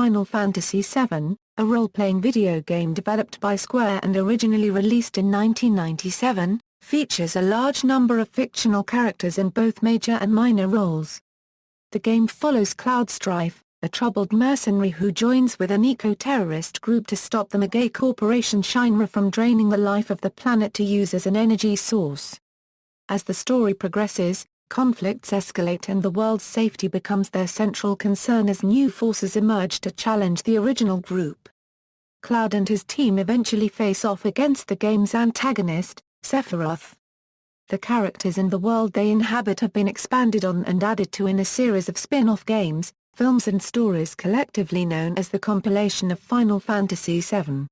Final Fantasy VII, a role-playing video game developed by Square and originally released in 1997, features a large number of fictional characters in both major and minor roles. The game follows Cloud Strife, a troubled mercenary who joins with an eco-terrorist group to stop the megacorporation Shinra from draining the life of the planet to use as an energy source. As the story progresses, conflicts escalate and the world's safety becomes their central concern as new forces emerge to challenge the original group. Cloud and his team eventually face off against the game's antagonist, Sephiroth. The characters in the world they inhabit have been expanded on and added to in a series of spin-off games, films and stories collectively known as the Compilation of Final Fantasy VII.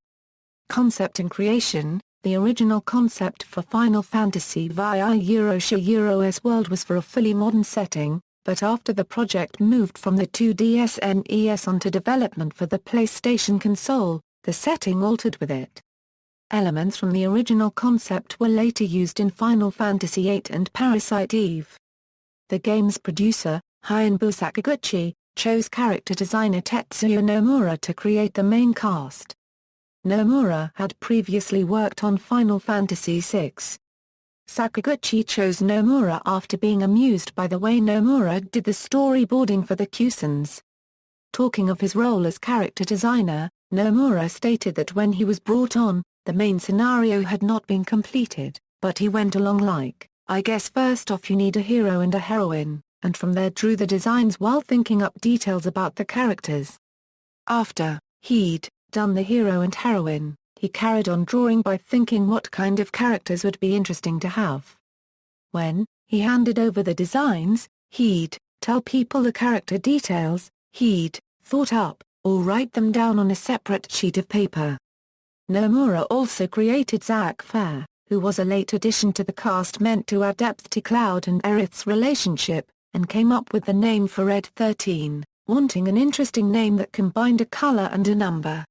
Concept and creation. The original concept for Final Fantasy VI's world was for a fully modern setting, but after the project moved from the 2DS NES onto development for the PlayStation console, the setting altered with it. Elements from the original concept were later used in Final Fantasy VIII and Parasite Eve. The game's producer, Hironobu Sakaguchi, chose character designer Tetsuya Nomura to create the main cast. Nomura had previously worked on Final Fantasy VI. Sakaguchi chose Nomura after being amused by the way Nomura did the storyboarding for the Cuisines. Talking of his role as character designer, Nomura stated that when he was brought on, the main scenario had not been completed, but he went along like, I guess first off you need a hero and a heroine, and from there drew the designs while thinking up details about the characters. After he'd done the hero and heroine, he carried on drawing by thinking what kind of characters would be interesting to have. When he handed over the designs, he'd tell people the character details he'd thought up, or write them down on a separate sheet of paper. Nomura also created Zack Fair, who was a late addition to the cast meant to add depth to Cloud and Aerith's relationship, and came up with the name for Red 13, wanting an interesting name that combined a color and a number.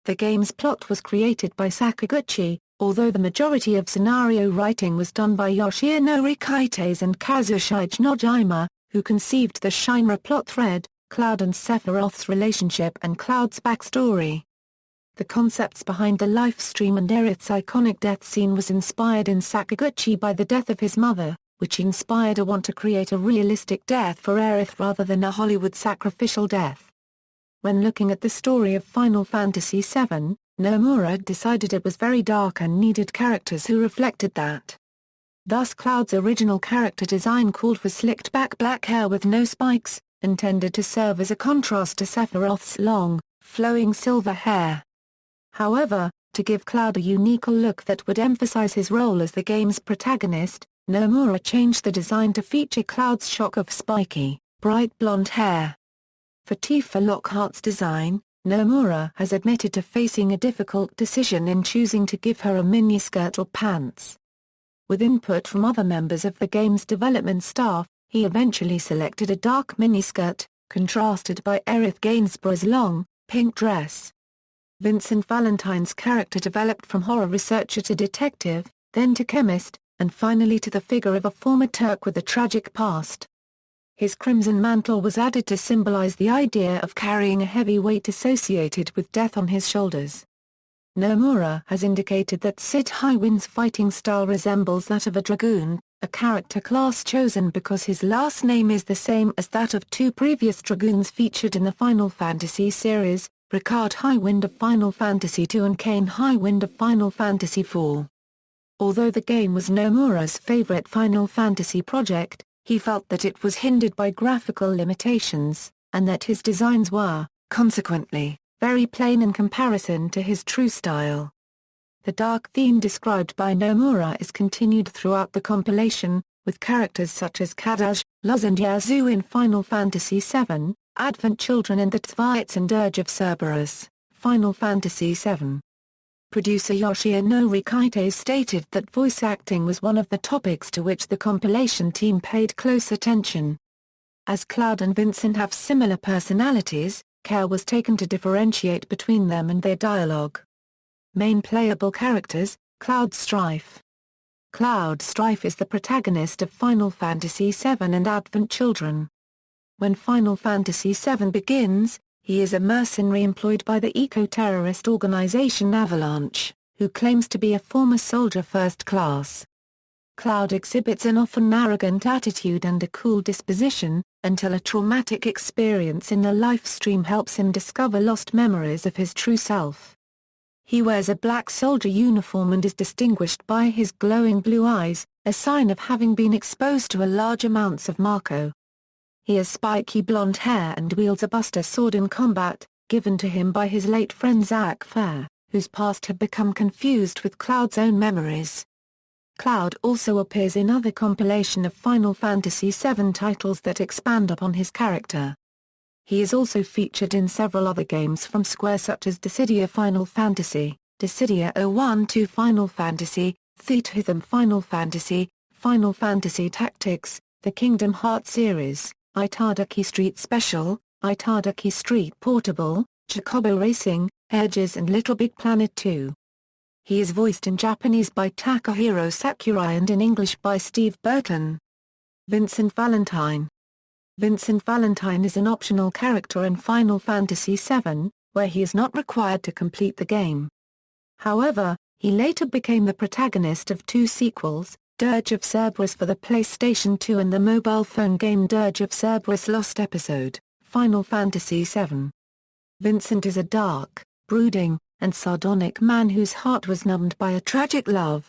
The game's plot was created by Sakaguchi, although the majority of scenario writing was done by Yoshinori Kaites and Kazushige Nojima, who conceived the Shinra plot thread, Cloud and Sephiroth's relationship and Cloud's backstory. The concepts behind the life stream and Aerith's iconic death scene was inspired in Sakaguchi by the death of his mother, which inspired a want to create a realistic death for Aerith rather than a Hollywood sacrificial death. When looking at the story of Final Fantasy VII, Nomura decided it was very dark and needed characters who reflected that. Thus Cloud's original character design called for slicked-back black hair with no spikes, intended to serve as a contrast to Sephiroth's long, flowing silver hair. However, to give Cloud a unique look that would emphasize his role as the game's protagonist, Nomura changed the design to feature Cloud's shock of spiky, bright blonde hair. For Tifa Lockhart's design, Nomura has admitted to facing a difficult decision in choosing to give her a miniskirt or pants. With input from other members of the game's development staff, he eventually selected a dark miniskirt, contrasted by Aerith Gainsborough's long, pink dress. Vincent Valentine's character developed from horror researcher to detective, then to chemist, and finally to the figure of a former Turk with a tragic past. His crimson mantle was added to symbolize the idea of carrying a heavy weight associated with death on his shoulders. Nomura has indicated that Sid Highwind's fighting style resembles that of a dragoon, a character class chosen because his last name is the same as that of two previous dragoons featured in the Final Fantasy series, Ricard Highwind of Final Fantasy II and Cain Highwind of Final Fantasy IV. Although the game was Nomura's favorite Final Fantasy project, he felt that it was hindered by graphical limitations, and that his designs were, consequently, very plain in comparison to his true style. The dark theme described by Nomura is continued throughout the compilation, with characters such as Kadaj, Luz and Yazoo in Final Fantasy VII, Advent Children in the Tzvites and Dirge of Ceres, Final Fantasy VII. Producer Yoshinori Kaites stated that voice acting was one of the topics to which the compilation team paid close attention. As Cloud and Vincent have similar personalities, care was taken to differentiate between them and their dialogue. Main playable characters, Cloud Strife. Cloud Strife is the protagonist of Final Fantasy VII and Advent Children. When Final Fantasy VII begins, He is a mercenary employed by the eco-terrorist organization Avalanche, who claims to be a former soldier first class. Cloud exhibits an often arrogant attitude and a cool disposition, until a traumatic experience in the life stream helps him discover lost memories of his true self. He wears a black soldier uniform and is distinguished by his glowing blue eyes, a sign of having been exposed to large amounts of Marco. He has spiky blonde hair and wields a buster sword in combat, given to him by his late friend Zack Fair, whose past had become confused with Cloud's own memories. Cloud also appears in other compilation of Final Fantasy VII titles that expand upon his character. He is also featured in several other games from Square such as Dissidia Final Fantasy, Dissidia 01-2 Final Fantasy, Theatrhythm Final Fantasy, Final Fantasy Tactics, the Kingdom Hearts series, Itadaki Street Special, Itadaki Street Portable, Chocobo Racing, Edges and Little Big Planet 2. He is voiced in Japanese by Takahiro Sakurai and in English by Steve Burton. Vincent Valentine. Vincent Valentine is an optional character in Final Fantasy VII, where he is not required to complete the game. However, he later became the protagonist of two sequels, Dirge of Ceres for the PlayStation 2 and the mobile phone game Dirge of Ceres Lost Episode, Final Fantasy VII. Vincent is a dark, brooding, and sardonic man whose heart was numbed by a tragic love.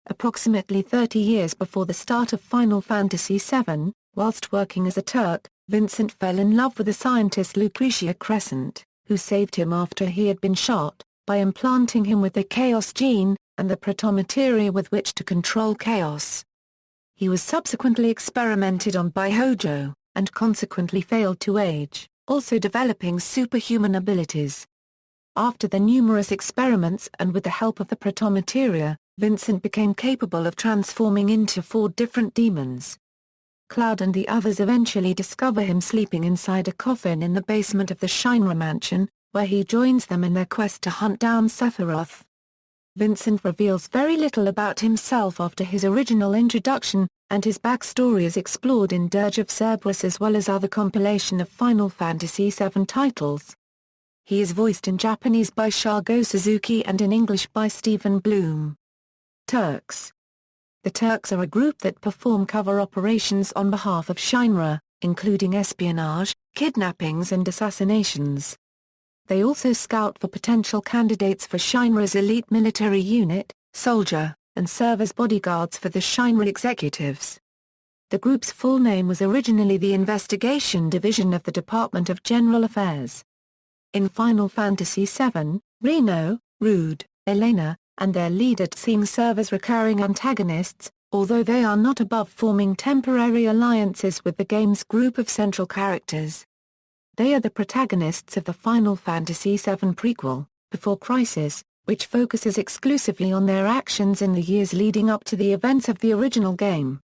Approximately 30 years before the start of Final Fantasy VII, whilst working as a Turk, Vincent fell in love with the scientist Lucretia Crescent, who saved him after he had been shot, by implanting him with the Chaos gene, and the protomateria with which to control chaos. He was subsequently experimented on by Hojo, and consequently failed to age, also developing superhuman abilities. After the numerous experiments and with the help of the protomateria, Vincent became capable of transforming into 4 different demons. Cloud and the others eventually discover him sleeping inside a coffin in the basement of the Shinra mansion, where he joins them in their quest to hunt down Sephiroth. Vincent reveals very little about himself after his original introduction, and his backstory is explored in Dirge of Ceres as well as other compilation of Final Fantasy VII titles. He is voiced in Japanese by Shargo Suzuki and in English by Stephen Bloom. Turks. The Turks are a group that perform cover operations on behalf of Shinra, including espionage, kidnappings and assassinations. They also scout for potential candidates for Shinra's elite military unit, Soldier, and serve as bodyguards for the Shinra executives. The group's full name was originally the Investigation Division of the Department of General Affairs. In Final Fantasy VII, Reno, Rude, Elena, and their leader Seein serve as recurring antagonists, although they are not above forming temporary alliances with the game's group of central characters. They are the protagonists of the Final Fantasy VII prequel, Before Crisis, which focuses exclusively on their actions in the years leading up to the events of the original game.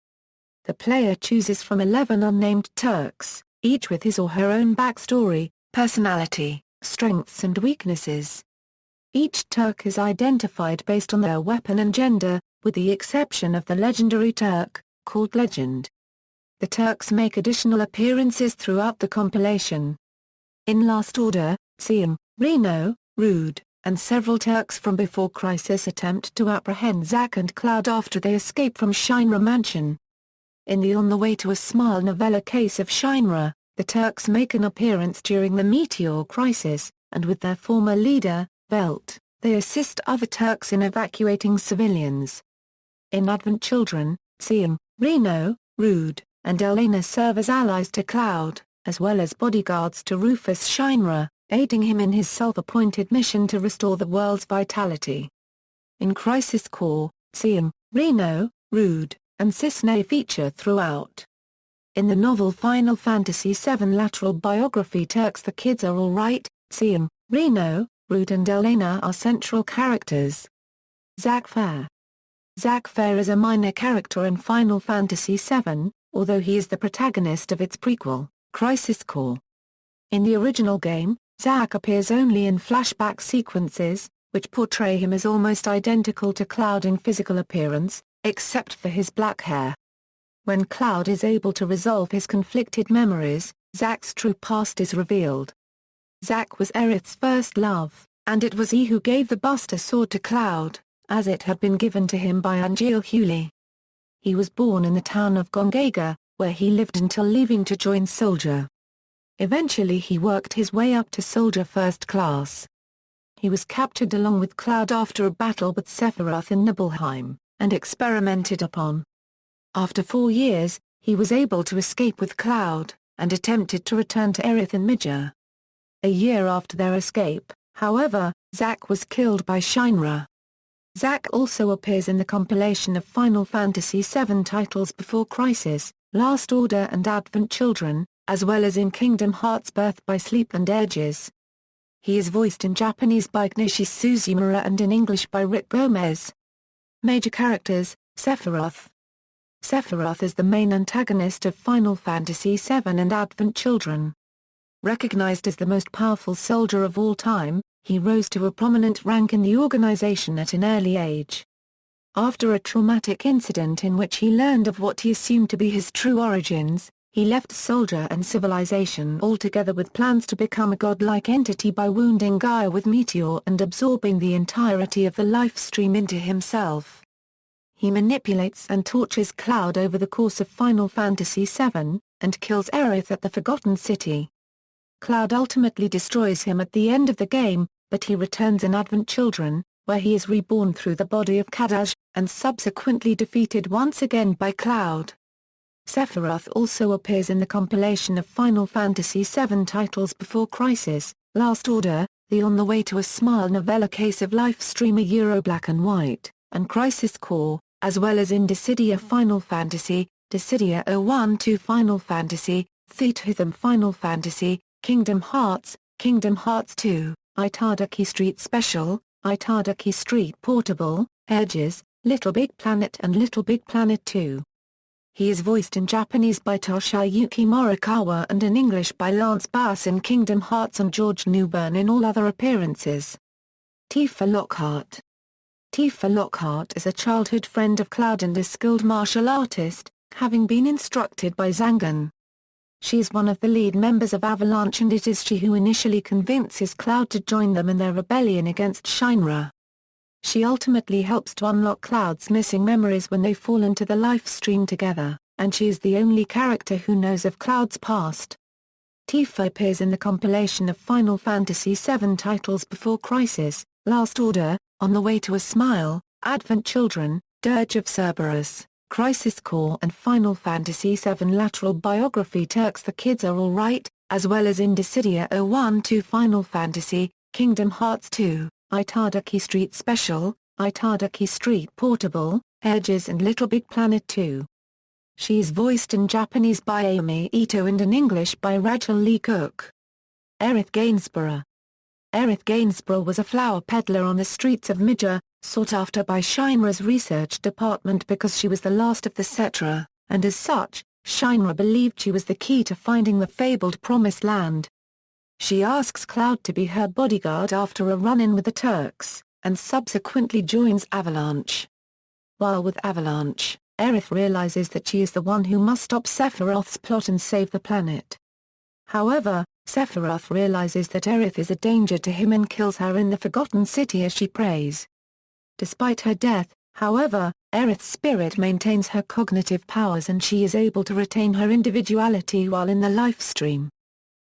The player chooses from 11 unnamed Turks, each with his or her own backstory, personality, strengths and weaknesses. Each Turk is identified based on their weapon and gender, with the exception of the legendary Turk, called Legend. The Turks make additional appearances throughout the compilation. In last order, Seein, Reno, Rude, and several Turks from Before Crisis attempt to apprehend Zack and Cloud after they escape from Shinra Mansion. In the On the Way to a Smile novella case of Shinra, the Turks make an appearance during the Meteor Crisis, and with their former leader, Velt, they assist other Turks in evacuating civilians. In Advent Children, Seein, Reno, Rude, and Elena serve as allies to Cloud, as well as bodyguards to Rufus Shinra, aiding him in his self-appointed mission to restore the world's vitality. In Crisis Core, Seein, Reno, Rude, and Cisne feature throughout. In the novel Final Fantasy VII lateral biography Turks the Kids Are Alright, Seein, Reno, Rude and Elena are central characters. Zack Fair. Zack Fair is a minor character in Final Fantasy VII, although he is the protagonist of its prequel, Crisis Core. In the original game, Zack appears only in flashback sequences, which portray him as almost identical to Cloud in physical appearance, except for his black hair. When Cloud is able to resolve his conflicted memories, Zack's true past is revealed. Zack was Aerith's first love, and it was he who gave the Buster Sword to Cloud, as it had been given to him by Angel Hewley. He was born in the town of Gongaga, where he lived until leaving to join Soldier. Eventually he worked his way up to Soldier First Class. He was captured along with Cloud after a battle with Sephiroth in Nibelheim, and experimented upon. After 4 years, he was able to escape with Cloud, and attempted to return to Aerith in Midgar. A year after their escape, however, Zack was killed by Shinra. Zack also appears in the compilation of Final Fantasy VII titles Before Crisis, Last Order and Advent Children, as well as in Kingdom Hearts Birth by Sleep and Edges. He is voiced in Japanese by Knishi Suzumura and in English by Rick Gomez. Major characters: Sephiroth. Sephiroth is the main antagonist of Final Fantasy VII and Advent Children. Recognized as the most powerful soldier of all time, he rose to a prominent rank in the organization at an early age. After a traumatic incident in which he learned of what he assumed to be his true origins, he left Soldier and Civilization altogether with plans to become a godlike entity by wounding Gaia with Meteor and absorbing the entirety of the life stream into himself. He manipulates and tortures Cloud over the course of Final Fantasy VII, and kills Aerith at the Forgotten City. Cloud ultimately destroys him at the end of the game, but he returns in Advent Children, where he is reborn through the body of Kadaj, and subsequently defeated once again by Cloud. Sephiroth also appears in the compilation of Final Fantasy VII titles Before Crisis, Last Order, the On the Way to a Smile novella Case of Life streamer Euro Black and White, and Crisis Core, as well as in Dissidia Final Fantasy, Dissidia 01-2 Final Fantasy, Theatrhythm Final Fantasy, Kingdom Hearts 2, Itadaki Street Special, Itadaki Street Portable, Edges, Little Big Planet and Little Big Planet 2. He is voiced in Japanese by Toshiyuki Morikawa and in English by Lance Bass in Kingdom Hearts and George Newbern in all other appearances. Tifa Lockheart. Tifa Lockheart is a childhood friend of Cloud and a skilled martial artist, having been instructed by Zangan. She is one of the lead members of Avalanche and it is she who initially convinces Cloud to join them in their rebellion against Shinra. She ultimately helps to unlock Cloud's missing memories when they fall into the life stream together, and she is the only character who knows of Cloud's past. Tifa appears in the compilation of Final Fantasy VII titles Before Crisis, Last Order, On the Way to a Smile, Advent Children, Dirge of Ceres, Crisis Core and Final Fantasy VII lateral biography Turks The Kids Are Alright, as well as in Dissidia 01-2 Final Fantasy, Kingdom Hearts 2. Itadaki Street Special, Itadaki Street Portable, Edges and Little Big Planet 2. She is voiced in Japanese by Ayumi Ito and in English by Rachel Lee Cook. Aerith Gainsborough. Aerith Gainsborough was a flower peddler on the streets of Midgar, sought after by Shinra's research department because she was the last of the Cetra, and as such, Shinra believed she was the key to finding the fabled Promised Land. She asks Cloud to be her bodyguard after a run-in with the Turks, and subsequently joins Avalanche. While with Avalanche, Aerith realizes that she is the one who must stop Sephiroth's plot and save the planet. However, Sephiroth realizes that Aerith is a danger to him and kills her in the Forgotten City as she prays. Despite her death, however, Aerith's spirit maintains her cognitive powers and she is able to retain her individuality while in the life stream.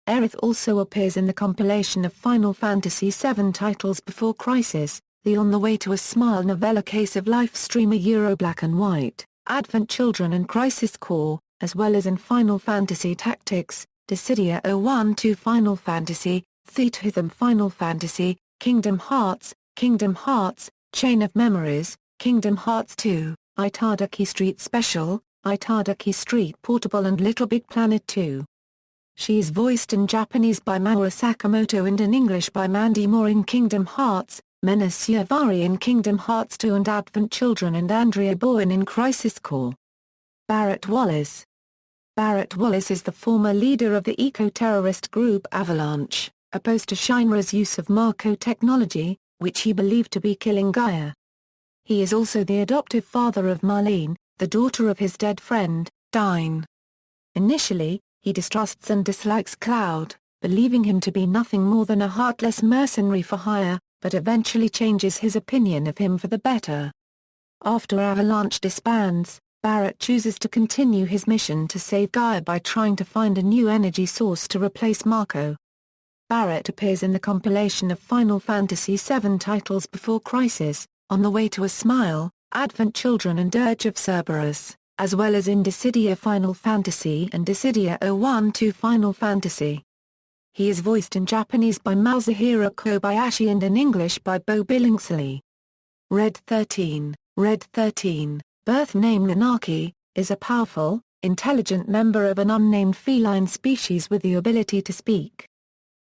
Aerith also appears in the compilation of Final Fantasy VII titles Before Crisis, the On the Way to a Smile novella Case of Life streamer Euro Black and White, Advent Children and Crisis Core, as well as in Final Fantasy Tactics, Dissidia 01-2 Final Fantasy, Theatrhythm Final Fantasy, Kingdom Hearts, Chain of Memories, Kingdom Hearts 2, Itadaki Street Special, Itadaki Street Portable and Little Big Planet 2. She is voiced in Japanese by Maura Sakamoto and in English by Mandy Moore in Kingdom Hearts, Mena Suavari in Kingdom Hearts 2 and Advent Children and Andrea Bowen in Crisis Core. Barrett Wallace. Barrett Wallace is the former leader of the eco-terrorist group Avalanche, opposed to Shinra's use of Mako technology, which he believed to be killing Gaia. He is also the adoptive father of Marlene, the daughter of his dead friend, Dine. Initially, he distrusts and dislikes Cloud, believing him to be nothing more than a heartless mercenary for hire, but eventually changes his opinion of him for the better. After Avalanche disbands, Barrett chooses to continue his mission to save Gaia by trying to find a new energy source to replace Marco. Barrett appears in the compilation of Final Fantasy VII titles Before Crisis, On the Way to a Smile, Advent Children and Dirge of Ceres, as well as in Dissidia Final Fantasy and Dissidia 01-2 Final Fantasy. He is voiced in Japanese by Masahiro Kobayashi and in English by Bo Billingsley. Red 13, birth name Nanaki, is a powerful, intelligent member of an unnamed feline species with the ability to speak.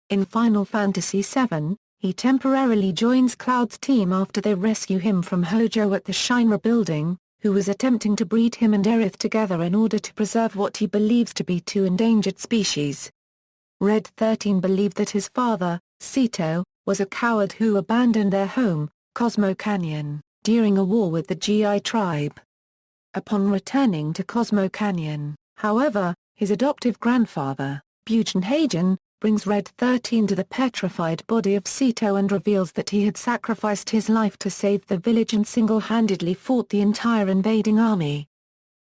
In Final Fantasy VII, he temporarily joins Cloud's team after they rescue him from Hojo at the Shinra building, who was attempting to breed him and Aerith together in order to preserve what he believes to be two endangered species. Red 13 believed that his father, Sito, was a coward who abandoned their home, Cosmo Canyon, during a war with the GI tribe. Upon returning to Cosmo Canyon, however, his adoptive grandfather, Bugenhagen, brings Red 13 to the petrified body of Sito and reveals that he had sacrificed his life to save the village and single-handedly fought the entire invading army.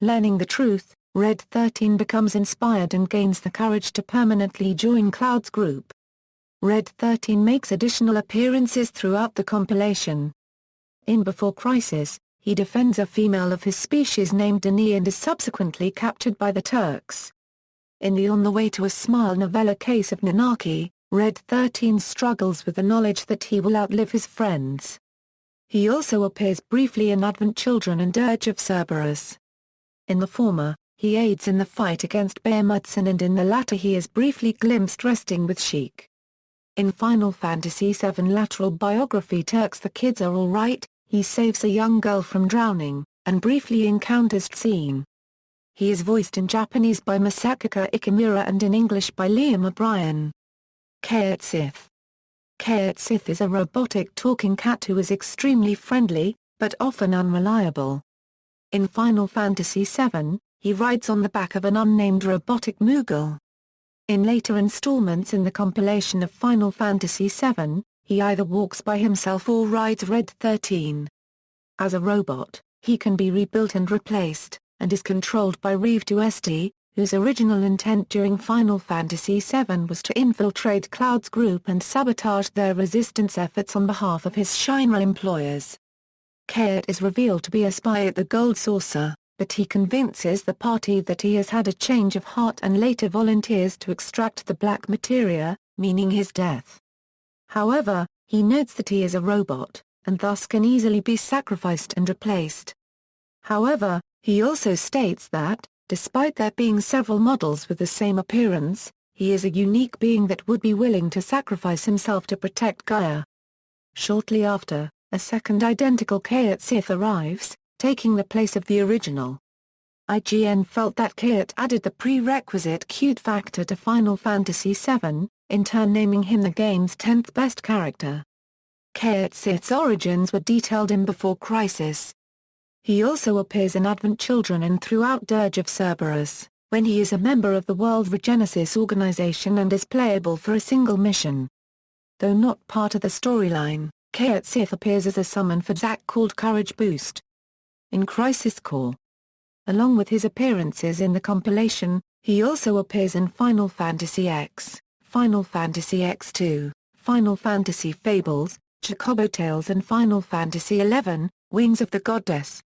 Learning the truth, Red 13 becomes inspired and gains the courage to permanently join Cloud's group. Red 13 makes additional appearances throughout the compilation. In Before Crisis, he defends a female of his species named Dani and is subsequently captured by the Turks. In the On the Way to a Smile novella Case of Nanaki, Red 13 struggles with the knowledge that he will outlive his friends. He also appears briefly in Advent Children and Dirge of Ceres. In the former, he aids in the fight against Behemoths and in the latter he is briefly glimpsed resting with Sheik. In Final Fantasy VII lateral biography Turks The Kids Are Alright, he saves a young girl from drowning, and briefly encounters Seein. He is voiced in Japanese by Masakika Ikamura and in English by Liam O'Brien. Cait Sith. Cait Sith is a robotic talking cat who is extremely friendly, but often unreliable. In Final Fantasy VII, he rides on the back of an unnamed robotic Moogle. In later installments in the compilation of Final Fantasy VII, he either walks by himself or rides Red 13. As a robot, he can be rebuilt and replaced, and is controlled by Reeve to St, whose original intent during Final Fantasy VII was to infiltrate Cloud's group and sabotage their resistance efforts on behalf of his Shinra employers. Cait is revealed to be a spy at the Gold Saucer, but he convinces the party that he has had a change of heart and later volunteers to extract the black materia, meaning his death. However, he notes that he is a robot, and thus can easily be sacrificed and replaced. However, he also states that, despite there being several models with the same appearance, he is a unique being that would be willing to sacrifice himself to protect Gaia. Shortly after, a second identical Cait Sith arrives, taking the place of the original. IGN felt that Cait added the prerequisite cute factor to Final Fantasy VII, in turn naming him the game's 10th best character. Cait Sith's origins were detailed in Before Crisis. He also appears in Advent Children and throughout Dirge of Cerberus, when he is a member of the World Regenesis organization and is playable for a single mission. Though not part of the storyline, Cait Sith appears as a summon for Zack called Courage Boost. In Crisis Core. Along with his appearances in the compilation, he also appears in Final Fantasy X, Final Fantasy X2, Final Fantasy Fables, Chocobo Tales and Final Fantasy XI, Wings of the Goddess.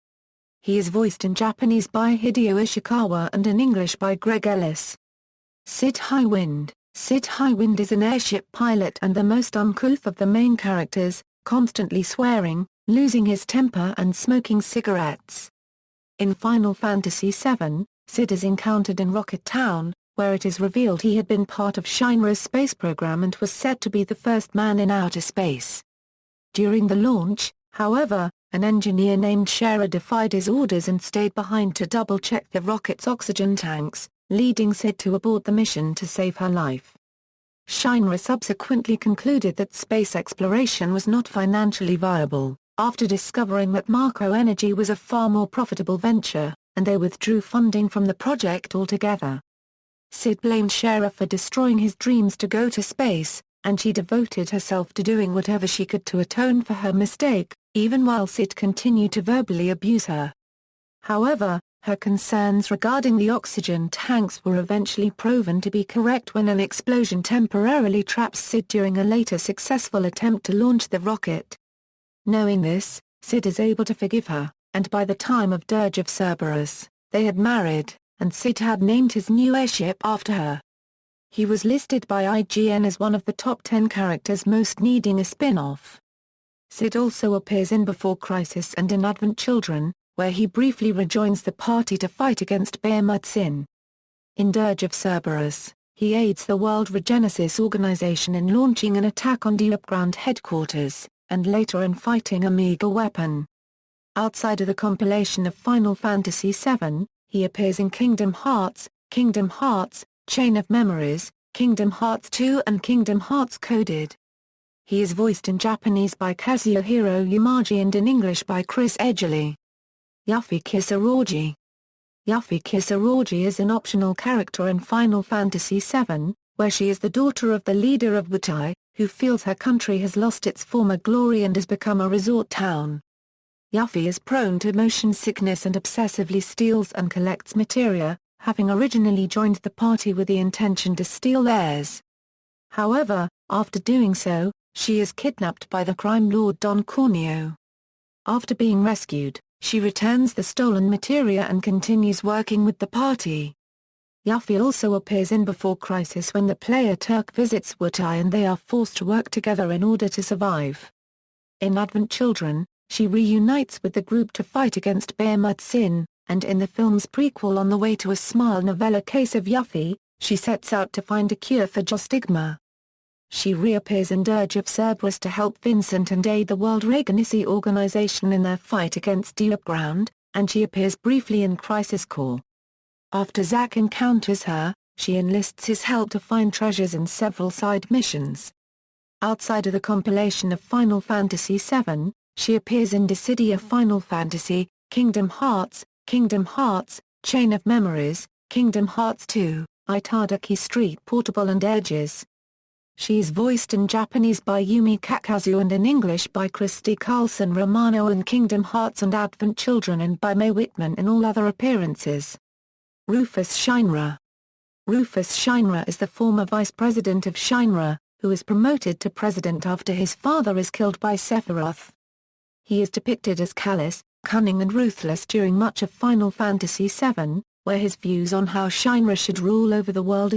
He is voiced in Japanese by Hideo Ishikawa and in English by Greg Ellis. Sid Highwind. Sid Highwind is an airship pilot and the most uncouth of the main characters, constantly swearing, losing his temper and smoking cigarettes. In Final Fantasy VII, Sid is encountered in Rocket Town, where it is revealed he had been part of Shinra's space program and was said to be the first man in outer space. During the launch, however, an engineer named Shara defied his orders and stayed behind to double-check the rocket's oxygen tanks, leading Sid to abort the mission to save her life. Shinra subsequently concluded that space exploration was not financially viable, after discovering that Marco Energy was a far more profitable venture, and they withdrew funding from the project altogether. Sid blamed Shara for destroying his dreams to go to space, and she devoted herself to doing whatever she could to atone for her mistake, even while Sid continued to verbally abuse her. However, her concerns regarding the oxygen tanks were eventually proven to be correct when an explosion temporarily traps Sid during a later successful attempt to launch the rocket. Knowing this, Sid is able to forgive her, and by the time of Dirge of Ceres, they had married, and Sid had named his new airship after her. He was listed by IGN as one of the top 10 characters most needing a spin-off. Sid also appears in Before Crisis and in Advent Children, where he briefly rejoins the party to fight against Bahamut. In Dirge of Cerberus, he aids the World Regenesis organization in launching an attack on Ground headquarters, and later in fighting a mega weapon. Outside of the compilation of Final Fantasy VII, he appears in Kingdom Hearts, Chain of Memories, Kingdom Hearts 2 and Kingdom Hearts Coded. He is voiced in Japanese by Kazuhiro Yamagi and in English by Chris Edgerly. Yuffie Kisaragi. Yuffie Kisaragi is an optional character in Final Fantasy VII, where she is the daughter of the leader of Wutai, who feels her country has lost its former glory and has become a resort town. Yuffie is prone to motion sickness and obsessively steals and collects materia, having originally joined the party with the intention to steal theirs. However, after doing so, she is kidnapped by the crime lord Don Corneo. After being rescued, she returns the stolen materia and continues working with the party. Yuffie also appears in Before Crisis when the player Turk visits Wutai and they are forced to work together in order to survive. In Advent Children, she reunites with the group to fight against Bahamut, and in the film's prequel On the Way to a Smile novella Case of Yuffie, she sets out to find a cure for Jostigma. She reappears in Dirge of Cerberus to help Vincent and aid the World Regency organization in their fight against Ground, and she appears briefly in Crisis Core. After Zack encounters her, she enlists his help to find treasures in several side missions. Outside of the compilation of Final Fantasy VII, she appears in Dissidia Final Fantasy, Kingdom Hearts, Chain of Memories, Kingdom Hearts 2, Itadaki Street Portable and Edges. She is voiced in Japanese by Yumi Kakazu and in English by Christy Carlson Romano in Kingdom Hearts and Advent Children and by Mae Whitman in all other appearances. Rufus Shinra. Rufus Shinra is the former vice president of Shinra, who is promoted to president after his father is killed by Sephiroth. He is depicted as callous, cunning and ruthless during much of Final Fantasy VII, where his views on how Shinra should rule over the world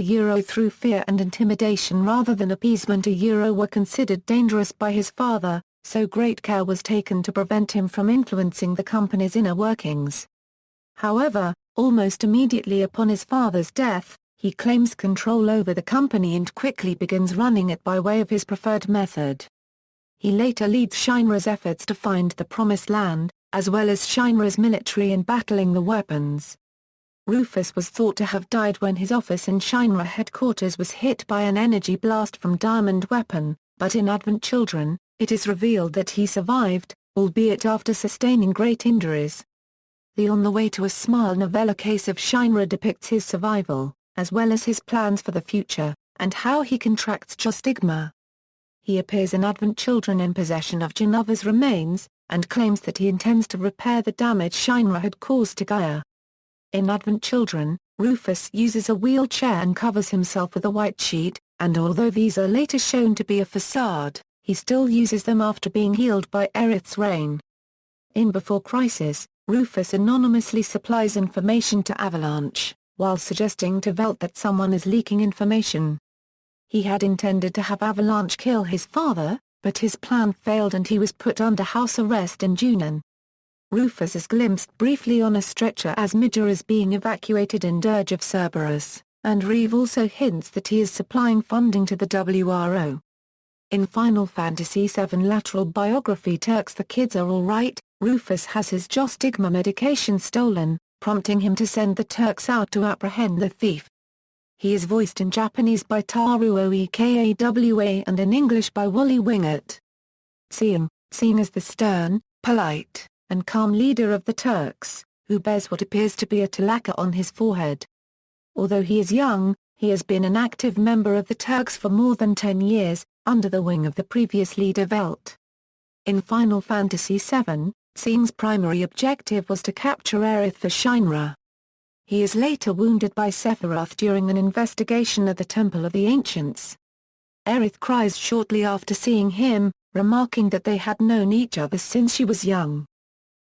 through fear and intimidation rather than appeasement were considered dangerous by his father, so great care was taken to prevent him from influencing the company's inner workings. However, almost immediately upon his father's death, he claims control over the company and quickly begins running it by way of his preferred method. He later leads Shinra's efforts to find the Promised Land, as well as Shinra's military in battling the weapons. Rufus was thought to have died when his office in Shinra headquarters was hit by an energy blast from Diamond Weapon, but in Advent Children, it is revealed that he survived, albeit after sustaining great injuries. The On the Way to a Smile novella Case of Shinra depicts his survival, as well as his plans for the future, and how he contracts Jostigma. He appears in Advent Children in possession of Janova's remains, and claims that he intends to repair the damage Shinra had caused to Gaia. In Advent Children, Rufus uses a wheelchair and covers himself with a white sheet, and although these are later shown to be a facade, he still uses them after being healed by Aerith's rain. In Before Crisis, Rufus anonymously supplies information to Avalanche, while suggesting to Velt that someone is leaking information. He had intended to have Avalanche kill his father, but his plan failed and he was put under house arrest in Junon. Rufus is glimpsed briefly on a stretcher as Midgar is being evacuated in Dirge of Cerberus, and Reeve also hints that he is supplying funding to the WRO. In Final Fantasy VII lateral biography Turks The Kids Are Alright, Rufus has his Jostigma medication stolen, prompting him to send the Turks out to apprehend the thief. He is voiced in Japanese by Taruo Ekawa and in English by Wally Wingert. Seein is the stern, polite, and calm leader of the Turks, who bears what appears to be a tilaka on his forehead. Although he is young, He has been an active member of the Turks for more than 10 years, under the wing of the previous leader Velt. In Final Fantasy VII, Sein's primary objective was to capture Aerith for Shinra. He is later wounded by Sephiroth during an investigation at the Temple of the Ancients. Aerith cries shortly after seeing him, remarking that they had known each other since she was young.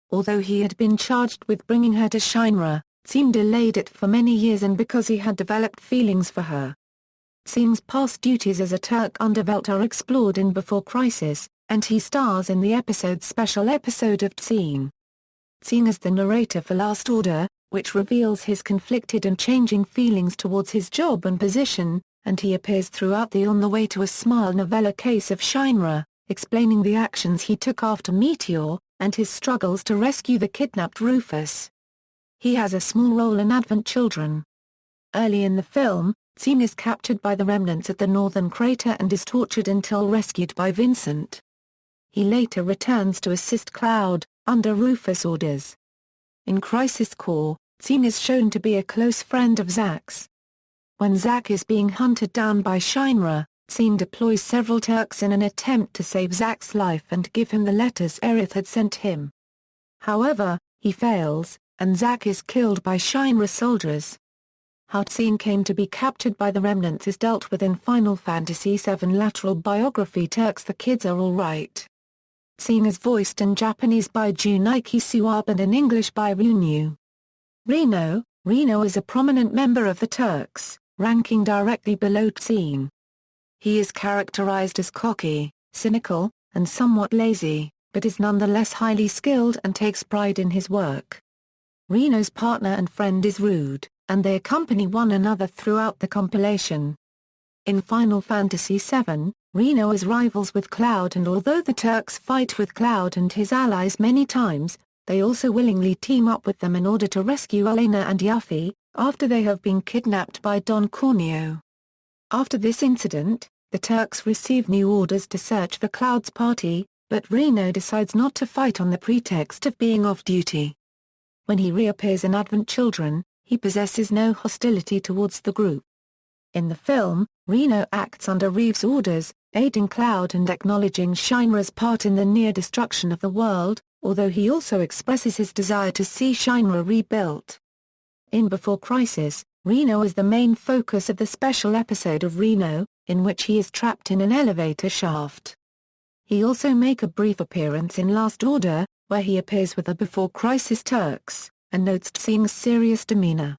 Although he had been charged with bringing her to Shinra, Sein delayed it for many years and because he had developed feelings for her. Sein's past duties as a Turk under Velt are explored in Before Crisis, and he stars in the special episode of Seein. Sein is the narrator for Last Order, which reveals his conflicted and changing feelings towards his job and position, and he appears throughout the On the Way to a Smile novella Case of Shinra, explaining the actions he took after Meteor, and his struggles to rescue the kidnapped Rufus. He has a small role in Advent Children. Early in the film, Sein is captured by the remnants at the northern crater and is tortured until rescued by Vincent. He later returns to assist Cloud, under Rufus' orders. In Crisis Core, Sein is shown to be a close friend of Zack's. When Zack is being hunted down by Shinra, Sein deploys several Turks in an attempt to save Zack's life and give him the letters Aerith had sent him. However, he fails, and Zack is killed by Shinra soldiers. How Sein came to be captured by the remnants is dealt with in Final Fantasy VII lateral biography Turks The Kids Are Alright. Sein is voiced in Japanese by Junichi Suwabe and in English by Runyu. Reno is a prominent member of the Turks, ranking directly below Sein. He is characterized as cocky, cynical, and somewhat lazy, but is nonetheless highly skilled and takes pride in his work. Reno's partner and friend is Rude, and they accompany one another throughout the compilation. In Final Fantasy VII, Reno is rivals with Cloud, and although the Turks fight with Cloud and his allies many times, they also willingly team up with them in order to rescue Elena and Yuffie, after they have been kidnapped by Don Corneo. After this incident, the Turks receive new orders to search for Cloud's party, but Reno decides not to fight on the pretext of being off duty. When he reappears in Advent Children, he possesses no hostility towards the group. In the film, Reno acts under Reeve's orders, aiding Cloud and acknowledging Shinra's part in the near destruction of the world, although he also expresses his desire to see Shinra rebuilt. In Before Crisis, Reno is the main focus of the special episode of Reno, in which he is trapped in an elevator shaft. He also makes a brief appearance in Last Order, where he appears with the Before Crisis Turks, and notes Sein's serious demeanor.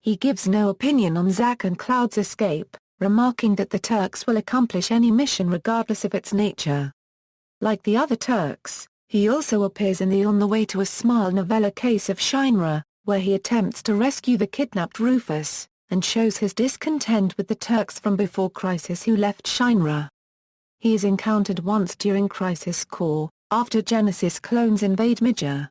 He gives no opinion on Zack and Cloud's escape, remarking that the Turks will accomplish any mission regardless of its nature. Like the other Turks, he also appears in the On the Way to a Smile novella Case of Shinra, where he attempts to rescue the kidnapped Rufus, and shows his discontent with the Turks from Before Crisis who left Shinra. He is encountered once during Crisis Core, after Genesis clones invade Midgar.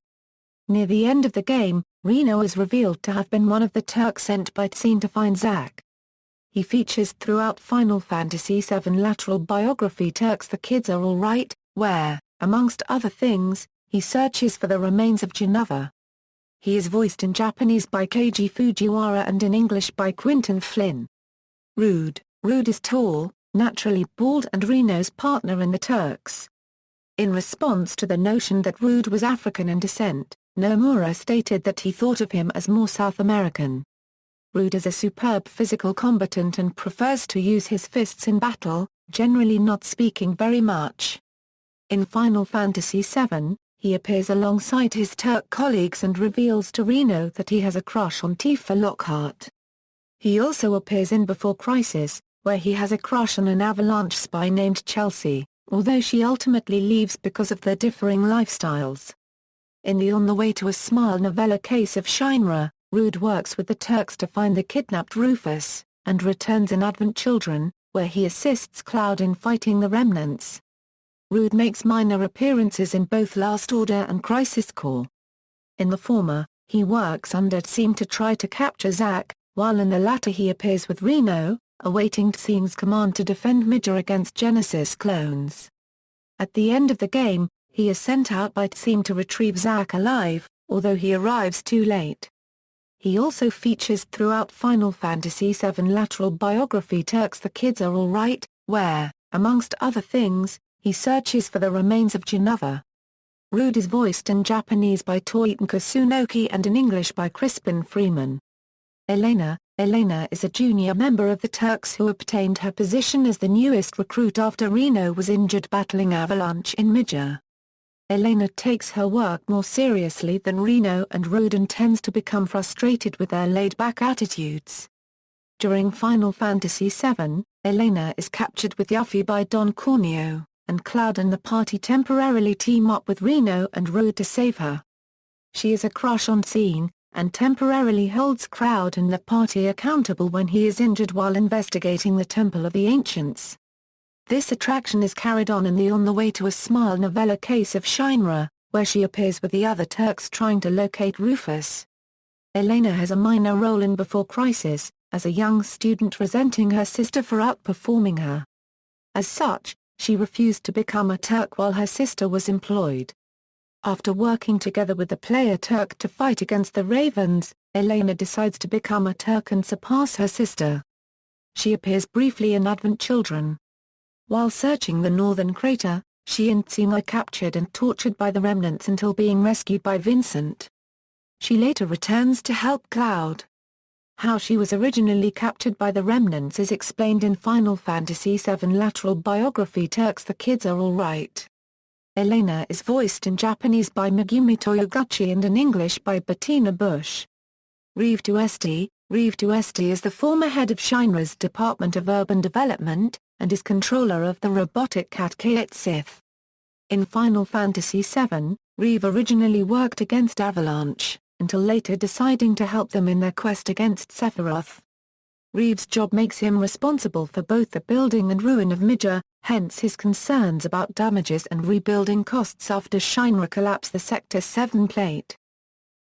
Near the end of the game, Reno is revealed to have been one of the Turks sent by Sein to find Zack. He features throughout Final Fantasy VII lateral biography Turks The Kids Are Alright, where, amongst other things, he searches for the remains of Genova. He is voiced in Japanese by Keiji Fujiwara and in English by Quinton Flynn. Rude is tall, naturally bald and Reno's partner in the Turks. In response to the notion that Rude was African in descent, Nomura stated that he thought of him as more South American. Rude is a superb physical combatant and prefers to use his fists in battle, generally not speaking very much. In Final Fantasy VII, he appears alongside his Turk colleagues and reveals to Reno that he has a crush on Tifa Lockheart. He also appears in Before Crisis, where he has a crush on an Avalanche spy named Chelsea, although she ultimately leaves because of their differing lifestyles. In the On the Way to a Smile novella Case of Shinra, Rude works with the Turks to find the kidnapped Rufus, and returns in Advent Children, where he assists Cloud in fighting the remnants. Rude makes minor appearances in both Last Order and Crisis Core. In the former, he works under Sein to try to capture Zack, while in the latter he appears with Reno, awaiting Sein's command to defend Midgar against Genesis clones. At the end of the game, he is sent out by Sein to retrieve Zack alive, although he arrives too late. He also features throughout Final Fantasy VII lateral biography Turks The Kids Are Alright, where, amongst other things, he searches for the remains of Genova. Rude is voiced in Japanese by Toiten Kusunoki and in English by Crispin Freeman. Elena is a junior member of the Turks who obtained her position as the newest recruit after Reno was injured battling Avalanche in Midgar. Elena takes her work more seriously than Reno and Rude and tends to become frustrated with their laid-back attitudes. During Final Fantasy VII, Elena is captured with Yuffie by Don Corneo, and Cloud and the party temporarily team up with Reno and Rude to save her. She is a crush on Seein, and temporarily holds Cloud and the party accountable when he is injured while investigating the Temple of the Ancients. This attraction is carried on in the On the Way to a Smile novella Case of Shinra, where she appears with the other Turks trying to locate Rufus. Elena has a minor role in Before Crisis, as a young student resenting her sister for outperforming her. As such, she refused to become a Turk while her sister was employed. After working together with the player Turk to fight against the Ravens, Elena decides to become a Turk and surpass her sister. She appears briefly in Advent Children. While searching the northern crater, she and Seein are captured and tortured by the remnants until being rescued by Vincent. She later returns to help Cloud. How she was originally captured by the remnants is explained in Final Fantasy VII lateral biography Turks The Kids Are Alright. Elena is voiced in Japanese by Megumi Toyoguchi and in English by Bettina Bush. Reeve Tuesti is the former head of Shinra's Department of Urban Development, and is controller of the robotic cat Cait Sith. In Final Fantasy VII, Reeve originally worked against Avalanche, until later deciding to help them in their quest against Sephiroth. Reeve's job makes him responsible for both the building and ruin of Midgar, hence his concerns about damages and rebuilding costs after Shinra collapsed the Sector 7 plate.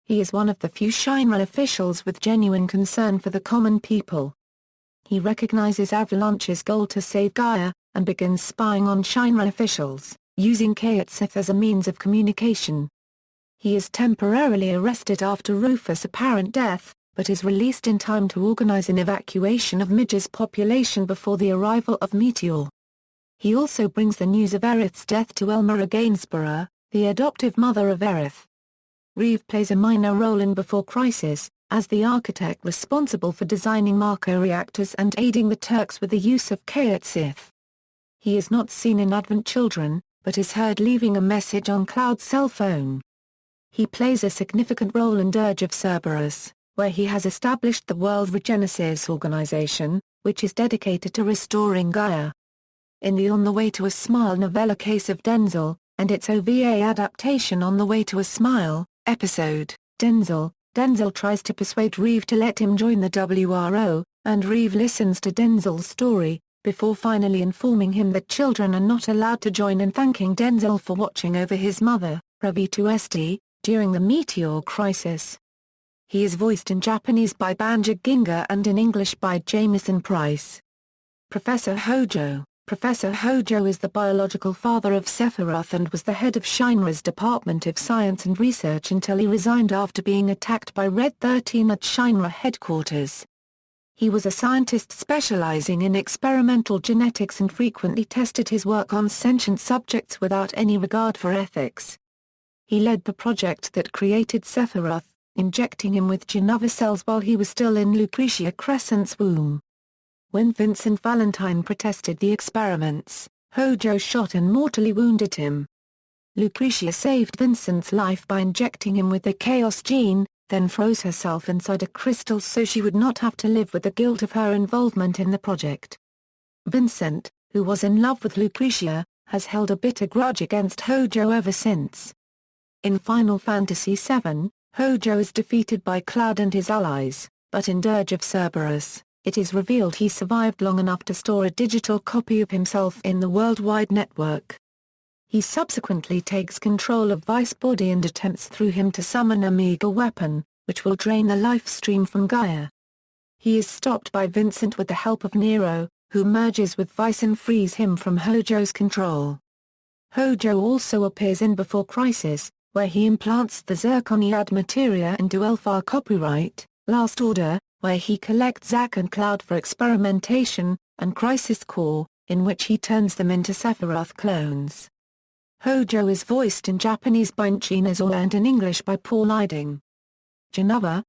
He is one of the few Shinra officials with genuine concern for the common people. He recognizes Avalanche's goal to save Gaia, and begins spying on Shinra officials, using Cait Sith as a means of communication. He is temporarily arrested after Rufus' apparent death, but is released in time to organize an evacuation of Midgar's population before the arrival of Meteor. He also brings the news of Aerith's death to Elmira Gainsborough, the adoptive mother of Aerith. Reeve plays a minor role in Before Crisis, as the architect responsible for designing Mako reactors and aiding the Turks with the use of Cait Sith. He is not seen in Advent Children, but is heard leaving a message on Cloud's cell phone. He plays a significant role in Dirge of Ceres, where he has established the World Regenesis Organization, which is dedicated to restoring Gaia. In the On the Way to a Smile novella Case of Denzel, and its OVA adaptation On the Way to a Smile, episode, Denzel tries to persuade Reeve to let him join the WRO, and Reeve listens to Denzel's story, before finally informing him that children are not allowed to join and thanking Denzel for watching over his mother, Reeve Tuesti, during the Meteor crisis. He is voiced in Japanese by Banja Ginga and in English by Jamieson Price. Professor Hojo is the biological father of Sephiroth and was the head of Shinra's Department of Science and Research until he resigned after being attacked by Red 13 at Shinra headquarters. He was a scientist specializing in experimental genetics and frequently tested his work on sentient subjects without any regard for ethics. He led the project that created Sephiroth, injecting him with Genova cells while he was still in Lucretia Crescent's womb. When Vincent Valentine protested the experiments, Hojo shot and mortally wounded him. Lucretia saved Vincent's life by injecting him with the Chaos gene, then froze herself inside a crystal so she would not have to live with the guilt of her involvement in the project. Vincent, who was in love with Lucretia, has held a bitter grudge against Hojo ever since. In Final Fantasy VII, Hojo is defeated by Cloud and his allies, but in Dirge of Cerberus, it is revealed he survived long enough to store a digital copy of himself in the worldwide network. He subsequently takes control of Vice Body and attempts through him to summon a mega weapon, which will drain the life stream from Gaia. He is stopped by Vincent with the help of Nero, who merges with Vice and frees him from Hojo's control. Hojo also appears in Before Crisis, where he implants the Zirconiad materia into Elfar copyright, Last Order, where he collects Zack and Cloud for experimentation, and Crisis Core, in which he turns them into Sephiroth clones. Hojo is voiced in Japanese by Nchin Izawa and in English by Paul Eiding. Jenova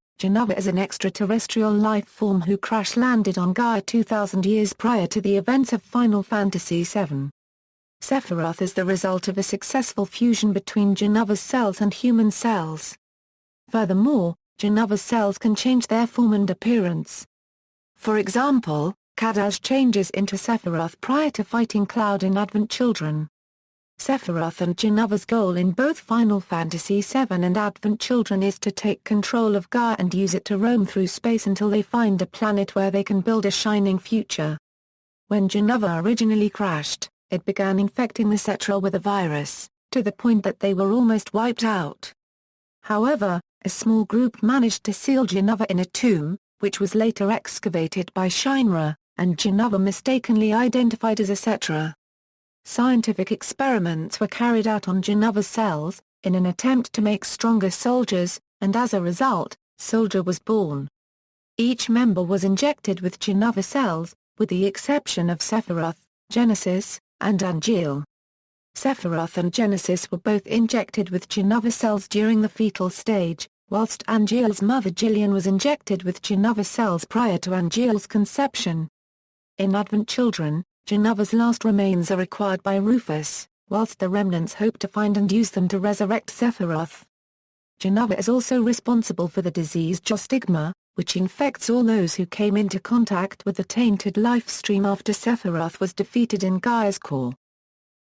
is an extraterrestrial life form who crash-landed on Gaia 2,000 years prior to the events of Final Fantasy VII. Sephiroth is the result of a successful fusion between Jenova's cells and human cells. Furthermore, Jenova's cells can change their form and appearance. For example, Kadaj changes into Sephiroth prior to fighting Cloud in Advent Children. Sephiroth and Jenova's goal in both Final Fantasy VII and Advent Children is to take control of Gaia and use it to roam through space until they find a planet where they can build a shining future. When Jenova originally crashed, it began infecting the Cetra with a virus, to the point that they were almost wiped out. However, a small group managed to seal Jenova in a tomb, which was later excavated by Shinra, and Jenova mistakenly identified as a Cetra. Scientific experiments were carried out on Jenova's cells, in an attempt to make stronger soldiers, and as a result, Soldier was born. Each member was injected with Jenova cells, with the exception of Sephiroth, Genesis, and Angeal. Sephiroth and Genesis were both injected with Jenova cells during the fetal stage, whilst Angeal's mother Jillian was injected with Jenova cells prior to Angeal's conception. In Advent Children, Jenova's last remains are acquired by Rufus, whilst the remnants hope to find and use them to resurrect Sephiroth. Jenova is also responsible for the disease Jostigma, which infects all those who came into contact with the tainted life stream after Sephiroth was defeated in Gaia's core.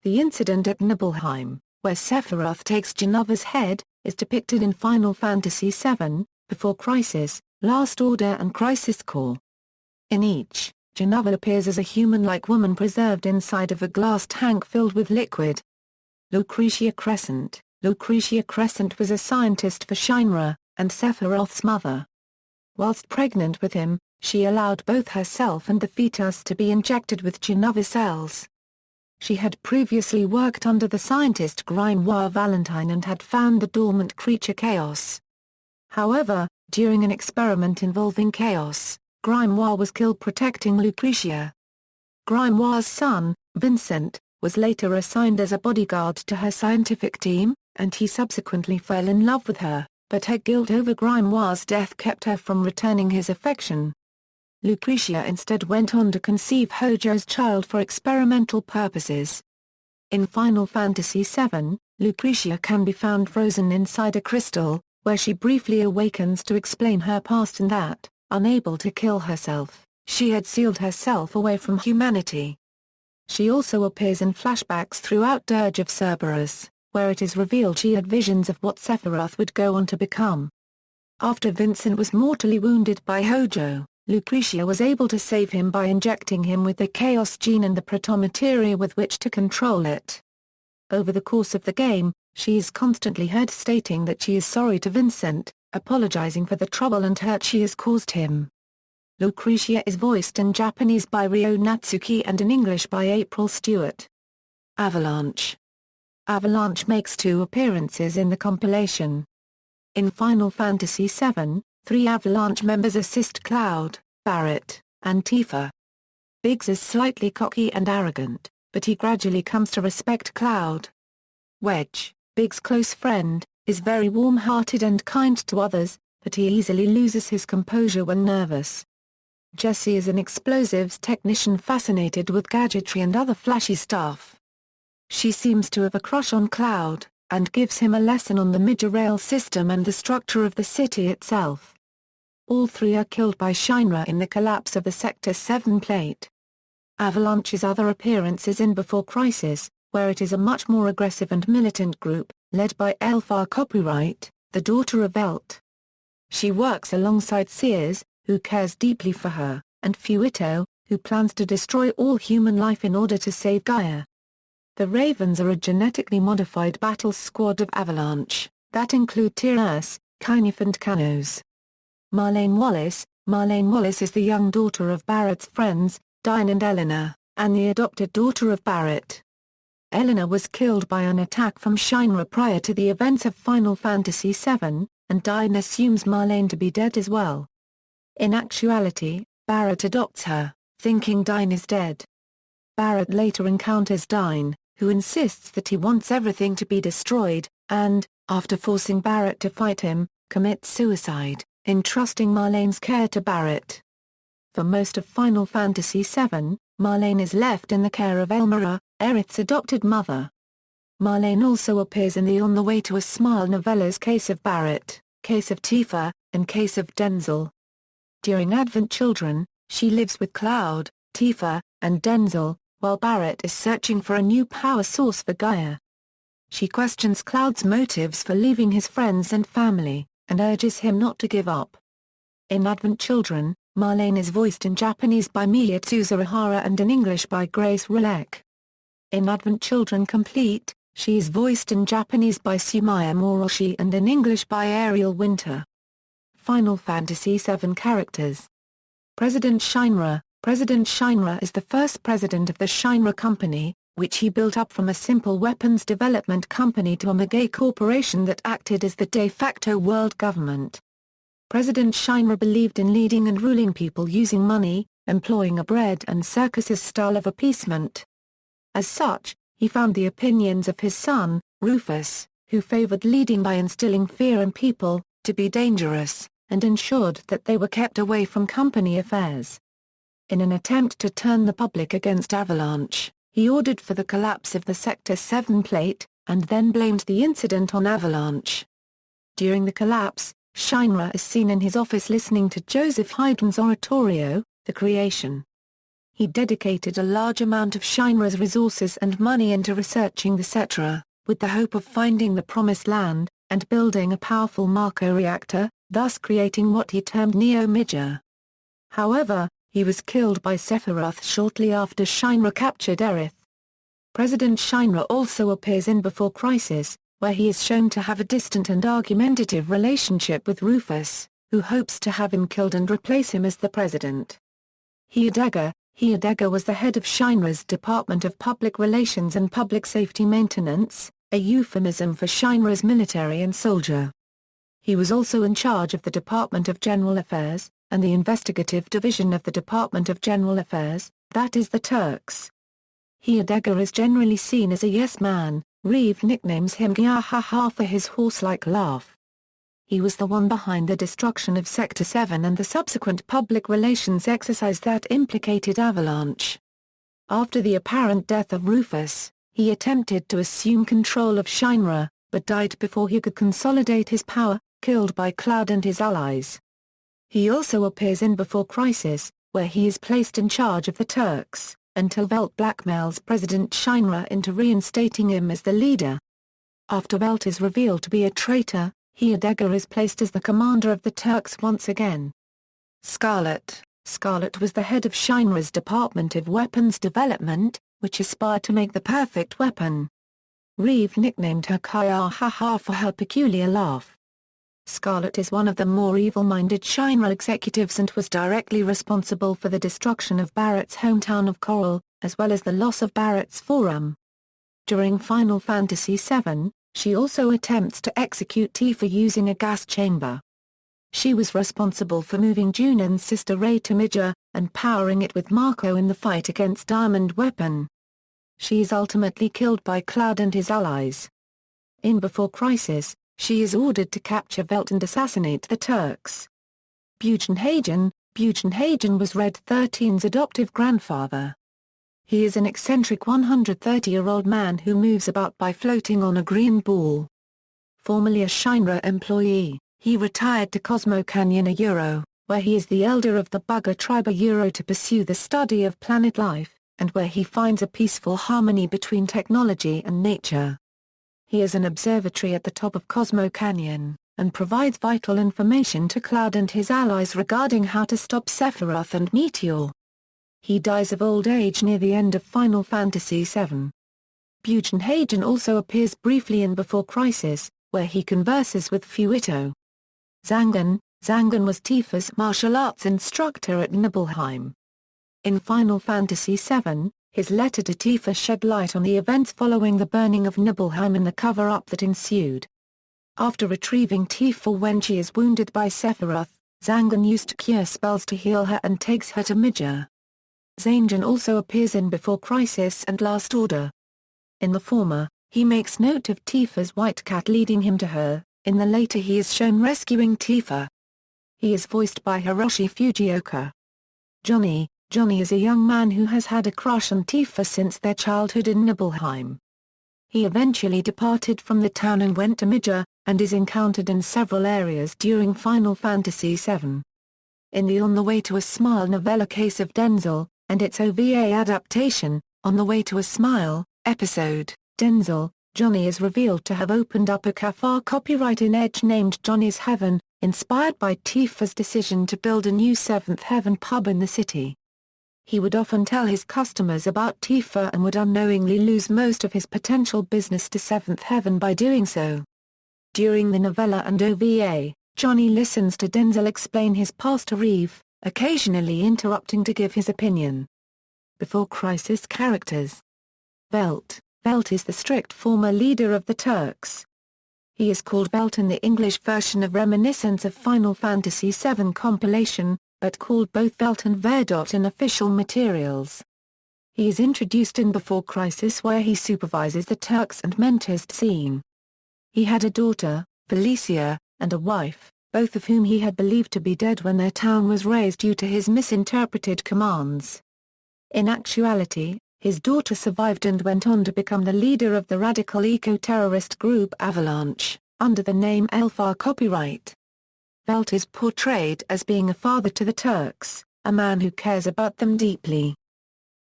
The incident at Nibelheim, where Sephiroth takes Jenova's head, is depicted in Final Fantasy VII, Before Crisis, Last Order and Crisis Core. In each, Jenova appears as a human-like woman preserved inside of a glass tank filled with liquid. Lucretia Crescent was a scientist for Shinra, and Sephiroth's mother. Whilst pregnant with him, she allowed both herself and the fetus to be injected with Jenova cells. She had previously worked under the scientist Grimoire Valentine and had found the dormant creature Chaos. However, during an experiment involving Chaos, Grimoire was killed protecting Lucretia. Grimoire's son, Vincent, was later assigned as a bodyguard to her scientific team, and he subsequently fell in love with her, but her guilt over Grimoire's death kept her from returning his affection. Lucretia instead went on to conceive Hojo's child for experimental purposes. In Final Fantasy VII, Lucretia can be found frozen inside a crystal, where she briefly awakens to explain her past and that, unable to kill herself, she had sealed herself away from humanity. She also appears in flashbacks throughout Dirge of Ceres, where it is revealed she had visions of what Sephiroth would go on to become. After Vincent was mortally wounded by Hojo, Lucretia was able to save him by injecting him with the Chaos gene and the protomateria with which to control it. Over the course of the game, she is constantly heard stating that she is sorry to Vincent, apologizing for the trouble and hurt she has caused him. Lucretia is voiced in Japanese by Ryo Natsuki and in English by April Stewart. Avalanche makes 2 appearances in the compilation. In Final Fantasy VII, 3 Avalanche members assist Cloud, Barrett, and Tifa. Biggs is slightly cocky and arrogant, but he gradually comes to respect Cloud. Wedge, Biggs' close friend, is very warm-hearted and kind to others, but he easily loses his composure when nervous. Jessie is an explosives technician fascinated with gadgetry and other flashy stuff. She seems to have a crush on Cloud, and gives him a lesson on the Midgar rail system and the structure of the city itself. All 3 are killed by Shinra in the collapse of the Sector 7 plate. Avalanche's other appearances in Before Crisis, where it is a much more aggressive and militant group, led by Elfar Copyright, the daughter of Elt. She works alongside Sears, who cares deeply for her, and Fuito, who plans to destroy all human life in order to save Gaia. The Ravens are a genetically modified battle squad of Avalanche, that include Tyrus, Kynif and Kanos. Marlene Wallace is the young daughter of Barrett's friends, Diane and Elena, and the adopted daughter of Barrett. Elena was killed by an attack from Shinra prior to the events of Final Fantasy VII, and Diane assumes Marlene to be dead as well. In actuality, Barrett adopts her, thinking Dine is dead. Barrett later encounters Dine, who insists that he wants everything to be destroyed, and, after forcing Barrett to fight him, commits suicide, entrusting Marlene's care to Barrett. For most of Final Fantasy VII, Marlene is left in the care of Elmira, Aerith's adopted mother. Marlene also appears in the On the Way to a Smile novellas Case of Barrett, Case of Tifa, and Case of Denzel. During Advent Children, she lives with Cloud, Tifa, and Denzel, while Barrett is searching for a new power source for Gaia. She questions Cloud's motives for leaving his friends and family, and urges him not to give up. In Advent Children, Marlene is voiced in Japanese by Miya Tsuzuhara and in English by Grace Rulek. In Advent Children Complete, she is voiced in Japanese by Sumaya Moroshi and in English by Ariel Winter. Final Fantasy VII characters. President Shinra. President Shinra is the first president of the Shinra Company, which he built up from a simple weapons development company to a megacorporation that acted as the de facto world government. President Shinra believed in leading and ruling people using money, employing a bread and circuses style of appeasement. As such, he found the opinions of his son, Rufus, who favored leading by instilling fear in people, to be dangerous, and ensured that they were kept away from company affairs. In an attempt to turn the public against Avalanche, he ordered for the collapse of the Sector 7 plate, and then blamed the incident on Avalanche. During the collapse, Shinra is seen in his office listening to Joseph Haydn's oratorio, The Creation. He dedicated a large amount of Shinra's resources and money into researching the Cetra, with the hope of finding the Promised Land, and building a powerful Mako reactor, thus creating what he termed Neo-Midgar. However, he was killed by Sephiroth shortly after Shinra captured Aerith. President Shinra also appears in Before Crisis, where he is shown to have a distant and argumentative relationship with Rufus, who hopes to have him killed and replace him as the president. Heidegger was the head of Shinra's Department of Public Relations and Public Safety Maintenance, a euphemism for Shinra's military and soldier. He was also in charge of the Department of General Affairs, and the investigative division of the Department of General Affairs, that is the Turks. Heidegger is generally seen as a yes-man. Reeve nicknames him Gyahaha for his horse-like laugh. He was the one behind the destruction of Sector 7 and the subsequent public relations exercise that implicated Avalanche. After the apparent death of Rufus, he attempted to assume control of Shinra, but died before he could consolidate his power, killed by Cloud and his allies. He also appears in Before Crisis, where he is placed in charge of the Turks, until Velt blackmails President Shinra into reinstating him as the leader. After Velt is revealed to be a traitor, Heidegger is placed as the commander of the Turks once again. Scarlett was the head of Shinra's Department of Weapons Development, which aspired to make the perfect weapon. Reeve nicknamed her Kaya-ha-ha for her peculiar laugh. Scarlett is one of the more evil-minded Shinra executives and was directly responsible for the destruction of Barrett's hometown of Coral, as well as the loss of Barrett's forum. During Final Fantasy VII, she also attempts to execute Tifa using a gas chamber. She was responsible for moving Junon's sister Rei to Midgar, and powering it with Mako in the fight against Diamond Weapon. She is ultimately killed by Cloud and his allies. In Before Crisis, she is ordered to capture Velt and assassinate the Turks. Bugenhagen was Red 13's adoptive grandfather. He is an eccentric 130-year-old man who moves about by floating on a green ball. Formerly a Shinra employee, he retired to Cosmo Canyon Euro, where he is the elder of the Bugger tribe Euro to pursue the study of planet life, and where he finds a peaceful harmony between technology and nature. He is an observatory at the top of Cosmo Canyon, and provides vital information to Cloud and his allies regarding how to stop Sephiroth and Meteor. He dies of old age near the end of Final Fantasy VII. Bugenhagen also appears briefly in Before Crisis, where he converses with Fuito. Zangan was Tifa's martial arts instructor at Nibelheim. In Final Fantasy VII, his letter to Tifa shed light on the events following the burning of Nibelheim and the cover-up that ensued. After retrieving Tifa when she is wounded by Sephiroth, Zangan used to cure spells to heal her and takes her to Midgar. Zangan also appears in Before Crisis and Last Order. In the former, he makes note of Tifa's white cat leading him to her, in the later he is shown rescuing Tifa. He is voiced by Hiroshi Fujioka. Johnny is a young man who has had a crush on Tifa since their childhood in Nibelheim. He eventually departed from the town and went to Midgar, and is encountered in several areas during Final Fantasy VII. In the On the Way to a Smile novella Case of Denzel, and its OVA adaptation, On the Way to a Smile, episode, Denzel, Johnny is revealed to have opened up a Kafar copyright in Edge named Johnny's Heaven, inspired by Tifa's decision to build a new Seventh Heaven pub in the city. He would often tell his customers about Tifa and would unknowingly lose most of his potential business to Seventh Heaven by doing so. During the novella and OVA, Johnny listens to Denzel explain his past to Reeve, occasionally interrupting to give his opinion. Before Crisis characters. Velt is the strict former leader of the Turks. He is called Velt in the English version of Reminiscence of Final Fantasy VII Compilation, but called both Velt and Verdot in official materials. He is introduced in Before Crisis where he supervises the Turks and mentors Seein. He had a daughter, Felicia, and a wife, both of whom he had believed to be dead when their town was razed due to his misinterpreted commands. In actuality, his daughter survived and went on to become the leader of the radical eco-terrorist group Avalanche, under the name Elfar copyright. Velt is portrayed as being a father to the Turks, a man who cares about them deeply.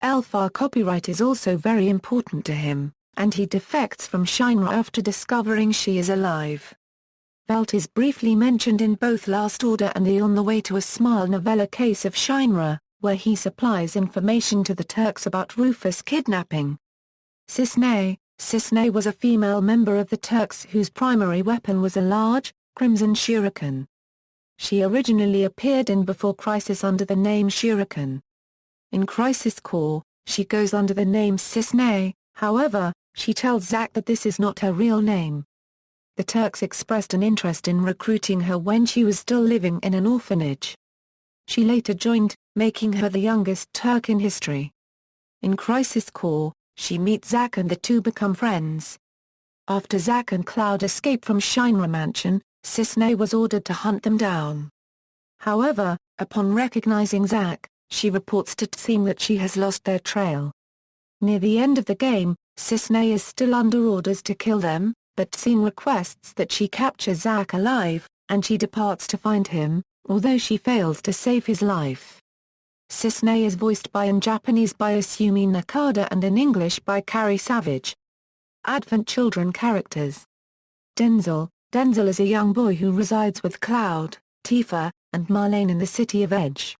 Elfar copyright is also very important to him, and he defects from Shinra after discovering she is alive. Velt is briefly mentioned in both Last Order and the On the Way to a Smile novella Case of Shinra, where he supplies information to the Turks about Rufus kidnapping. Cisne was a female member of the Turks whose primary weapon was a large, crimson shuriken. She originally appeared in Before Crisis under the name Shuriken. In Crisis Core, she goes under the name Cisne, however, she tells Zack that this is not her real name. The Turks expressed an interest in recruiting her when she was still living in an orphanage. She later joined, making her the youngest Turk in history. In Crisis Core, she meets Zack and the two become friends. After Zack and Cloud escape from Shinra Mansion, Cisne was ordered to hunt them down. However, upon recognizing Zack, she reports to Seein that she has lost their trail. Near the end of the game, Cisne is still under orders to kill them, but Seein requests that she capture Zack alive, and she departs to find him, although she fails to save his life. Cisne is voiced in Japanese by Asumi Nakada and in English by Carrie Savage. Advent Children characters. Denzel is a young boy who resides with Cloud, Tifa, and Marlene in the city of Edge.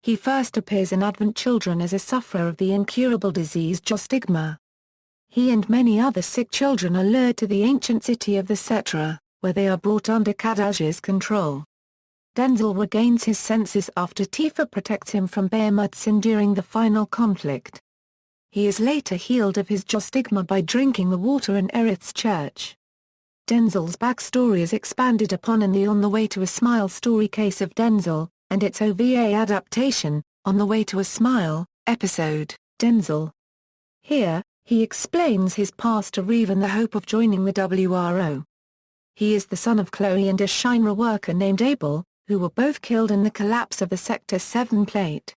He first appears in Advent Children as a sufferer of the incurable disease Jostigma. He and many other sick children are lured to the ancient city of the Cetra, where they are brought under Kadaj's control. Denzel regains his senses after Tifa protects him from Behemothsin during the final conflict. He is later healed of his Jostigma by drinking the water in Aerith's church. Denzel's backstory is expanded upon in the On the Way to a Smile story Case of Denzel, and its OVA adaptation, On the Way to a Smile, episode, Denzel. Here, he explains his past to Reeve in the hope of joining the WRO. He is the son of Chloe and a Shinra worker named Abel, who were both killed in the collapse of the Sector 7 plate.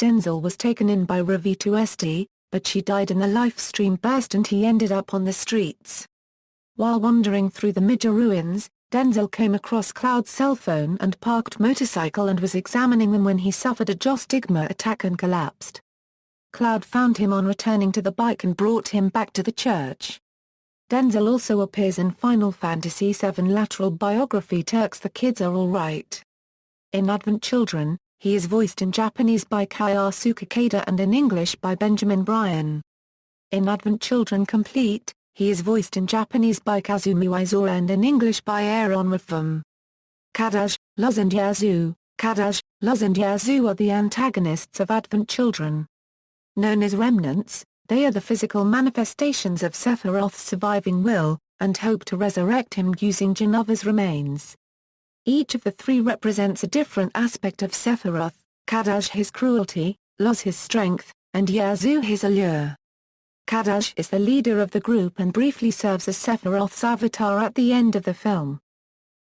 Denzel was taken in by Reeve to SD, but she died in the life stream burst and he ended up on the streets. While wandering through the Midgar ruins, Denzel came across Cloud's cell phone and parked motorcycle and was examining them when he suffered a Jostigma attack and collapsed. Cloud found him on returning to the bike and brought him back to the church. Denzel also appears in Final Fantasy VII lateral biography Turks The Kids Are Alright. In Advent Children, he is voiced in Japanese by Kyosuke Kada and in English by Benjamin Bryan. In Advent Children Complete, he is voiced in Japanese by Kazumi Waizora and in English by Aaron Rifum. Kadaj, Luz and Yazoo are the antagonists of Advent Children. Known as remnants, they are the physical manifestations of Sephiroth's surviving will, and hope to resurrect him using Janova's remains. Each of the three represents a different aspect of Sephiroth: Kadaj his cruelty, Loz his strength, and Yazoo his allure. Kadaj is the leader of the group and briefly serves as Sephiroth's avatar at the end of the film.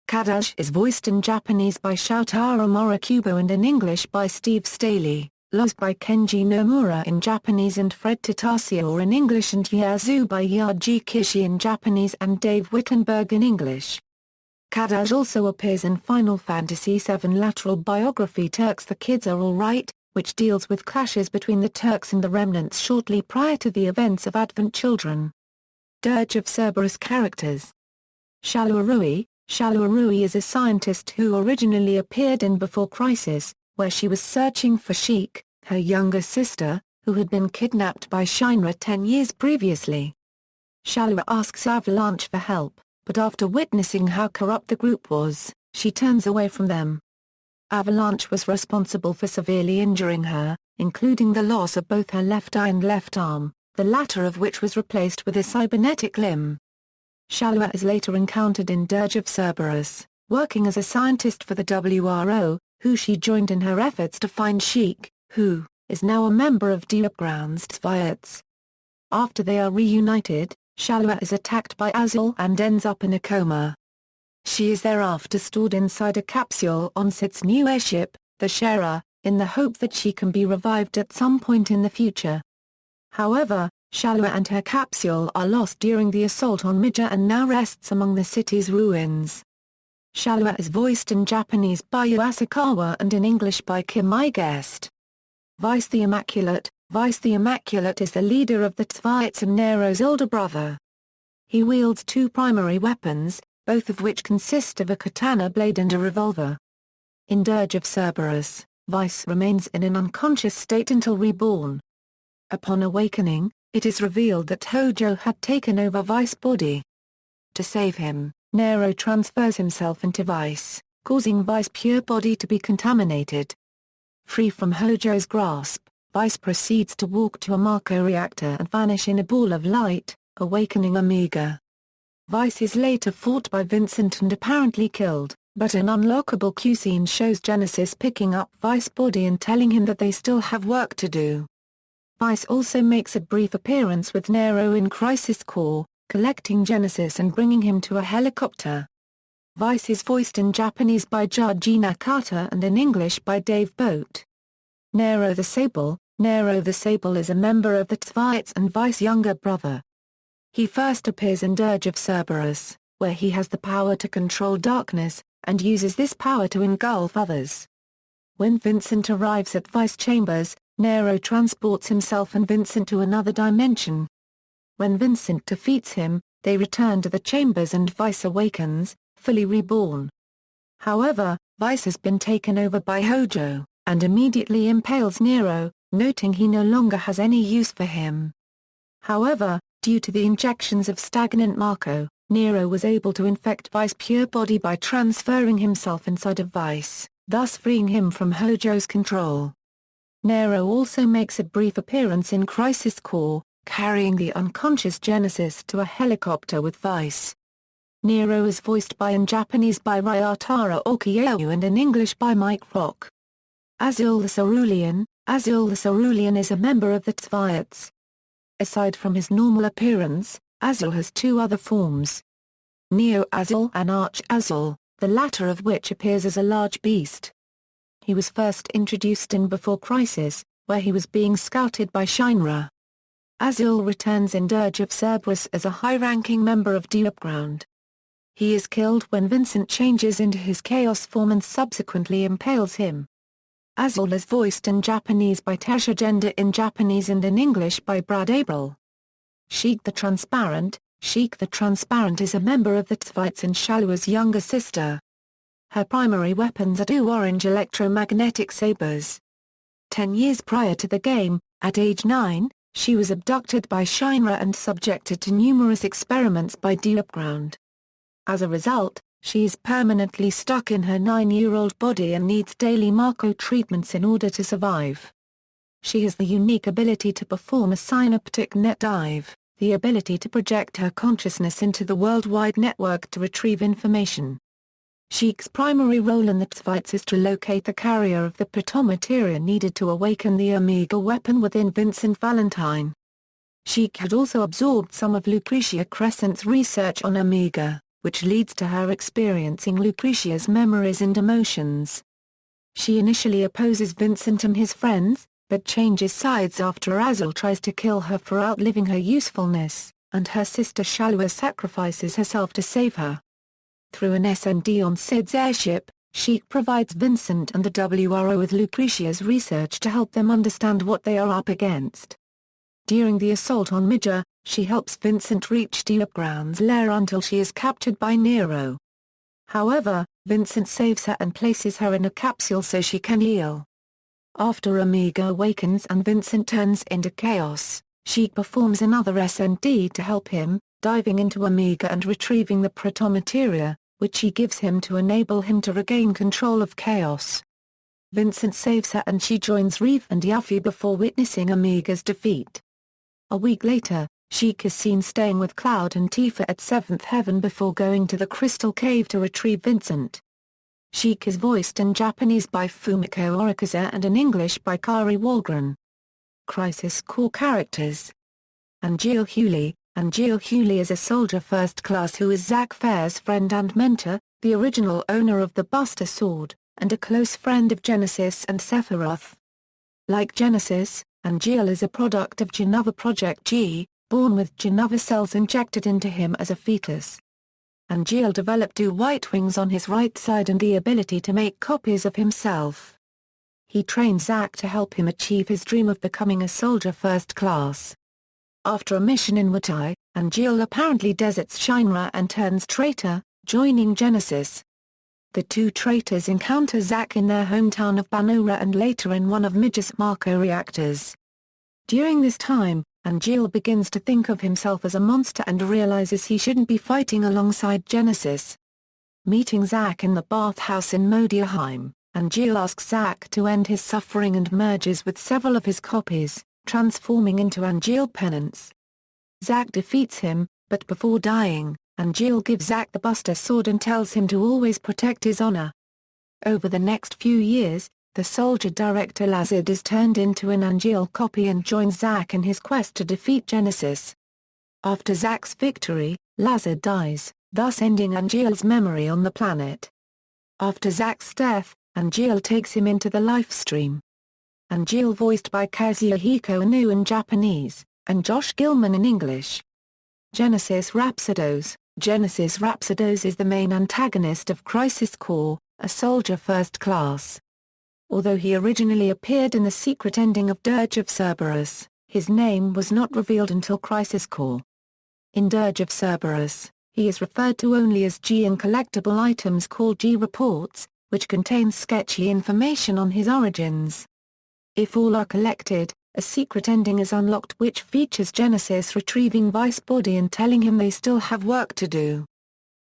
Kadaj is voiced in Japanese by Shoutaro Morikubo and in English by Steve Staley, Loz by Kenji Nomura in Japanese and Fred Tatasciore in English, and Yazoo by Yaji Kishi in Japanese and Dave Wittenberg in English. Kadaj also appears in Final Fantasy VII lateral biography Turks The Kids Are Alright, which deals with clashes between the Turks and the Remnants shortly prior to the events of Advent Children. Dirge of Cerberus characters. Shalua Rui. Shalua Rui is a scientist who originally appeared in Before Crisis, where she was searching for Sheik, her younger sister, who had been kidnapped by Shinra 10 years previously. Shalua asks Avalanche for help, but after witnessing how corrupt the group was, she turns away from them. Avalanche was responsible for severely injuring her, including the loss of both her left eye and left arm, the latter of which was replaced with a cybernetic limb. Shalua is later encountered in Dirge of Cerberus, working as a scientist for the WRO, who she joined in her efforts to find Sheik, who is now a member of Underground's Tzviats. After they are reunited, Shalua is attacked by Azul and ends up in a coma. She is thereafter stored inside a capsule on Sid's new airship, the Shera, in the hope that she can be revived at some point in the future. However, Shalua and her capsule are lost during the assault on Midgar and now rests among the city's ruins. Shalua is voiced in Japanese by Yu Asakawa and in English by Kim I-Guest. Vice the Immaculate. Vice the Immaculate is the leader of the Tzviats and Nero's older brother. He wields two primary weapons, both of which consist of a katana blade and a revolver. In Dirge of Cerberus, Vice remains in an unconscious state until reborn. Upon awakening, it is revealed that Hojo had taken over Vice's body. To save him, Nero transfers himself into Vice, causing Vice's pure body to be contaminated. Free from Hojo's grasp, Vice proceeds to walk to a Mako reactor and vanish in a ball of light, awakening Omega. Vice is later fought by Vincent and apparently killed, but an unlockable cutscene shows Genesis picking up Vice's body and telling him that they still have work to do. Vice also makes a brief appearance with Nero in Crisis Core, collecting Genesis and bringing him to a helicopter. Vice is voiced in Japanese by Jaji Nakata and in English by Dave Boat. Nero the Sable. Nero the Sable is a member of the Tzviats and Vice's younger brother. He first appears in Dirge of Cerberus, where he has the power to control darkness, and uses this power to engulf others. When Vincent arrives at Vice Chambers, Nero transports himself and Vincent to another dimension. When Vincent defeats him, they return to the chambers and Vice awakens, fully reborn. However, Vice has been taken over by Hojo, and immediately impales Nero, noting he no longer has any use for him. However, due to the injections of stagnant Mako, Nero was able to infect Vice's pure body by transferring himself inside of Vice, thus freeing him from Hojo's control. Nero also makes a brief appearance in Crisis Core, carrying the unconscious Genesis to a helicopter with Vice. Nero is voiced in Japanese by Ryotaro Okuyeo and in English by Mike Rock. Azul the Cerulean. Azul the Cerulean is a member of the Tzviats. Aside from his normal appearance, Azul has two other forms. Neo Azul and Arch Azul, the latter of which appears as a large beast. He was first introduced in Before Crisis, where he was being scouted by Shinra. Azul returns in Dirge of Cerberus as a high-ranking member of Underground. He is killed when Vincent changes into his Chaos form and subsequently impales him. Azul is voiced in Japanese by Tesha Gender in Japanese and in English by Brad Abril. Sheik the Transparent. Sheik the Transparent is a member of the Tzviats and Shalua's younger sister. Her primary weapons are two orange electromagnetic sabers. 10 years prior to the game, at age 9, she was abducted by Shinra and subjected to numerous experiments by Underground. As a result, she is permanently stuck in her 9-year-old body and needs daily Mako treatments in order to survive. She has the unique ability to perform a synaptic net dive, the ability to project her consciousness into the worldwide network to retrieve information. Sheik's primary role in the fights is to locate the carrier of the protomateria needed to awaken the Omega weapon within Vincent Valentine. Sheik had also absorbed some of Lucretia Crescent's research on Omega, which leads to her experiencing Lucretia's memories and emotions. She initially opposes Vincent and his friends, but changes sides after Azul tries to kill her for outliving her usefulness, and her sister Shalua sacrifices herself to save her. Through an S&D on Sid's airship, Sheik provides Vincent and the WRO with Lucretia's research to help them understand what they are up against. During the assault on Midgar, she helps Vincent reach Diabground's lair until she is captured by Nero. However, Vincent saves her and places her in a capsule so she can heal. After Omega awakens and Vincent turns into chaos, Sheik performs another S&D to help him, diving into Omega and retrieving the protomateria, which she gives him to enable him to regain control of chaos. Vincent saves her and she joins Reeve and Yuffie before witnessing Omega's defeat. A week later, Sheik is seen staying with Cloud and Tifa at Seventh Heaven before going to the Crystal Cave to retrieve Vincent. Sheik is voiced in Japanese by Fumiko Orikaze and in English by Kari Walgren. Crisis Core characters. Angeal Hewley. Angeal Hewley is a soldier first class who is Zack Fair's friend and mentor, the original owner of the Buster Sword, and a close friend of Genesis and Sephiroth. Like Genesis, Angeal is a product of Genova Project G, born with Genova cells injected into him as a fetus. Angeal developed two white wings on his right side and the ability to make copies of himself. He trains Zack to help him achieve his dream of becoming a soldier first class. After a mission in Watai, Angeal apparently deserts Shinra and turns traitor, joining Genesis. The two traitors encounter Zack in their hometown of Banora and later in one of Midgar's Marco reactors. During this time, Angeal begins to think of himself as a monster and realizes he shouldn't be fighting alongside Genesis. Meeting Zack in the bathhouse in Modiaheim, Angeal asks Zack to end his suffering and merges with several of his copies, transforming into Angeal Penance. Zack defeats him, but before dying, Angeal gives Zack the Buster Sword and tells him to always protect his honor. Over the next few years, the soldier director Lazard is turned into an Angeal copy and joins Zack in his quest to defeat Genesis. After Zack's victory, Lazard dies, thus ending Angeal's memory on the planet. After Zack's death, Angeal takes him into the life stream. Angeal voiced by Kazuhiko Inu in Japanese, and Josh Gilman in English. Genesis Rhapsodos. Genesis Rhapsodos is the main antagonist of Crisis Core, a soldier first class. Although he originally appeared in the secret ending of Dirge of Cerberus, his name was not revealed until Crisis Core. In Dirge of Cerberus, he is referred to only as G in collectible items called G reports, which contain sketchy information on his origins. If all are collected, a secret ending is unlocked which features Genesis retrieving Vice Body and telling him they still have work to do.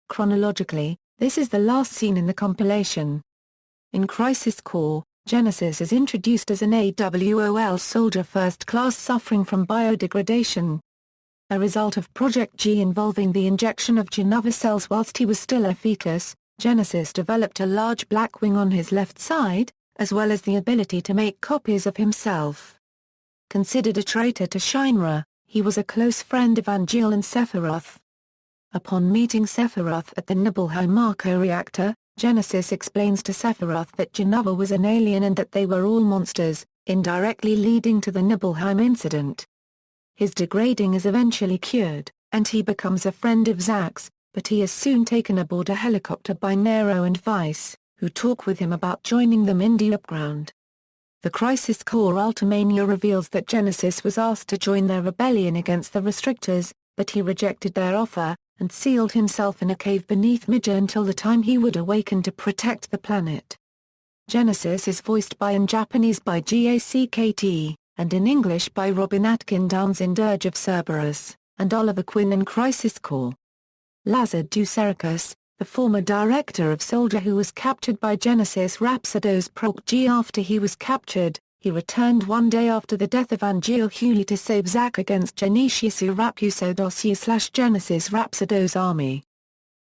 Chronologically, this is the last scene in the compilation. In Crisis Core, Genesis is introduced as an AWOL soldier first class suffering from biodegradation. A result of Project G involving the injection of Genova cells whilst he was still a fetus, Genesis developed a large black wing on his left side, as well as the ability to make copies of himself. Considered a traitor to Shinra, he was a close friend of Angeal and Sephiroth. Upon meeting Sephiroth at the Nibelheim Marco reactor, Genesis explains to Sephiroth that Genova was an alien and that they were all monsters, indirectly leading to the Nibelheim incident. His degrading is eventually cured, and he becomes a friend of Zack's, but he is soon taken aboard a helicopter by Nero and Vice, who talk with him about joining them in Diabground. The Crisis Core Ultimania reveals that Genesis was asked to join their rebellion against the Restrictors, but he rejected their offer, and sealed himself in a cave beneath Midgar until the time he would awaken to protect the planet. Genesis is voiced in Japanese by Gackt, and in English by Robin Atkin Downes in Dirge of Cerberus, and Oliver Quinn in Crisis Core. Lazard Ducericus, the former director of Soldier who was captured by Genesis Rhapsodos Proc G after he was captured, he returned one day after the death of Angeal Hewley to save Zack against Genesis Rhapsodos/Genesis Rhapsodos army.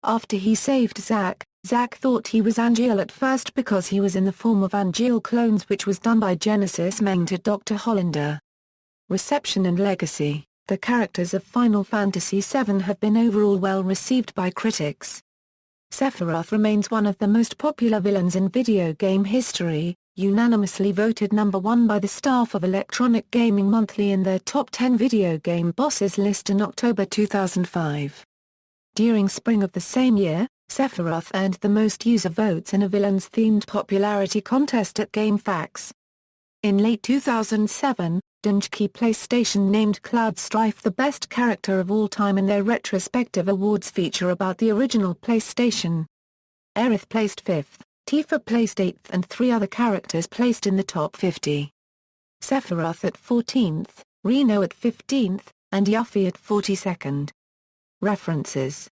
After he saved Zack, Zack thought he was Angeal at first because he was in the form of Angeal clones, which was done by Genesis mentor Dr. Hollander. Reception and legacy. The characters of Final Fantasy VII have been overall well received by critics. Sephiroth remains one of the most popular villains in video game history, unanimously voted number 1 by the staff of Electronic Gaming Monthly in their Top 10 Video Game Bosses list in October 2005. During spring of the same year, Sephiroth earned the most user votes in a villains-themed popularity contest at GameFAQs. In late 2007, Dengeki PlayStation named Cloud Strife the best character of all time in their retrospective awards feature about the original PlayStation. Aerith placed 5th, Tifa placed 8th and 3 other characters placed in the top 50. Sephiroth at 14th, Reno at 15th, and Yuffie at 42nd. References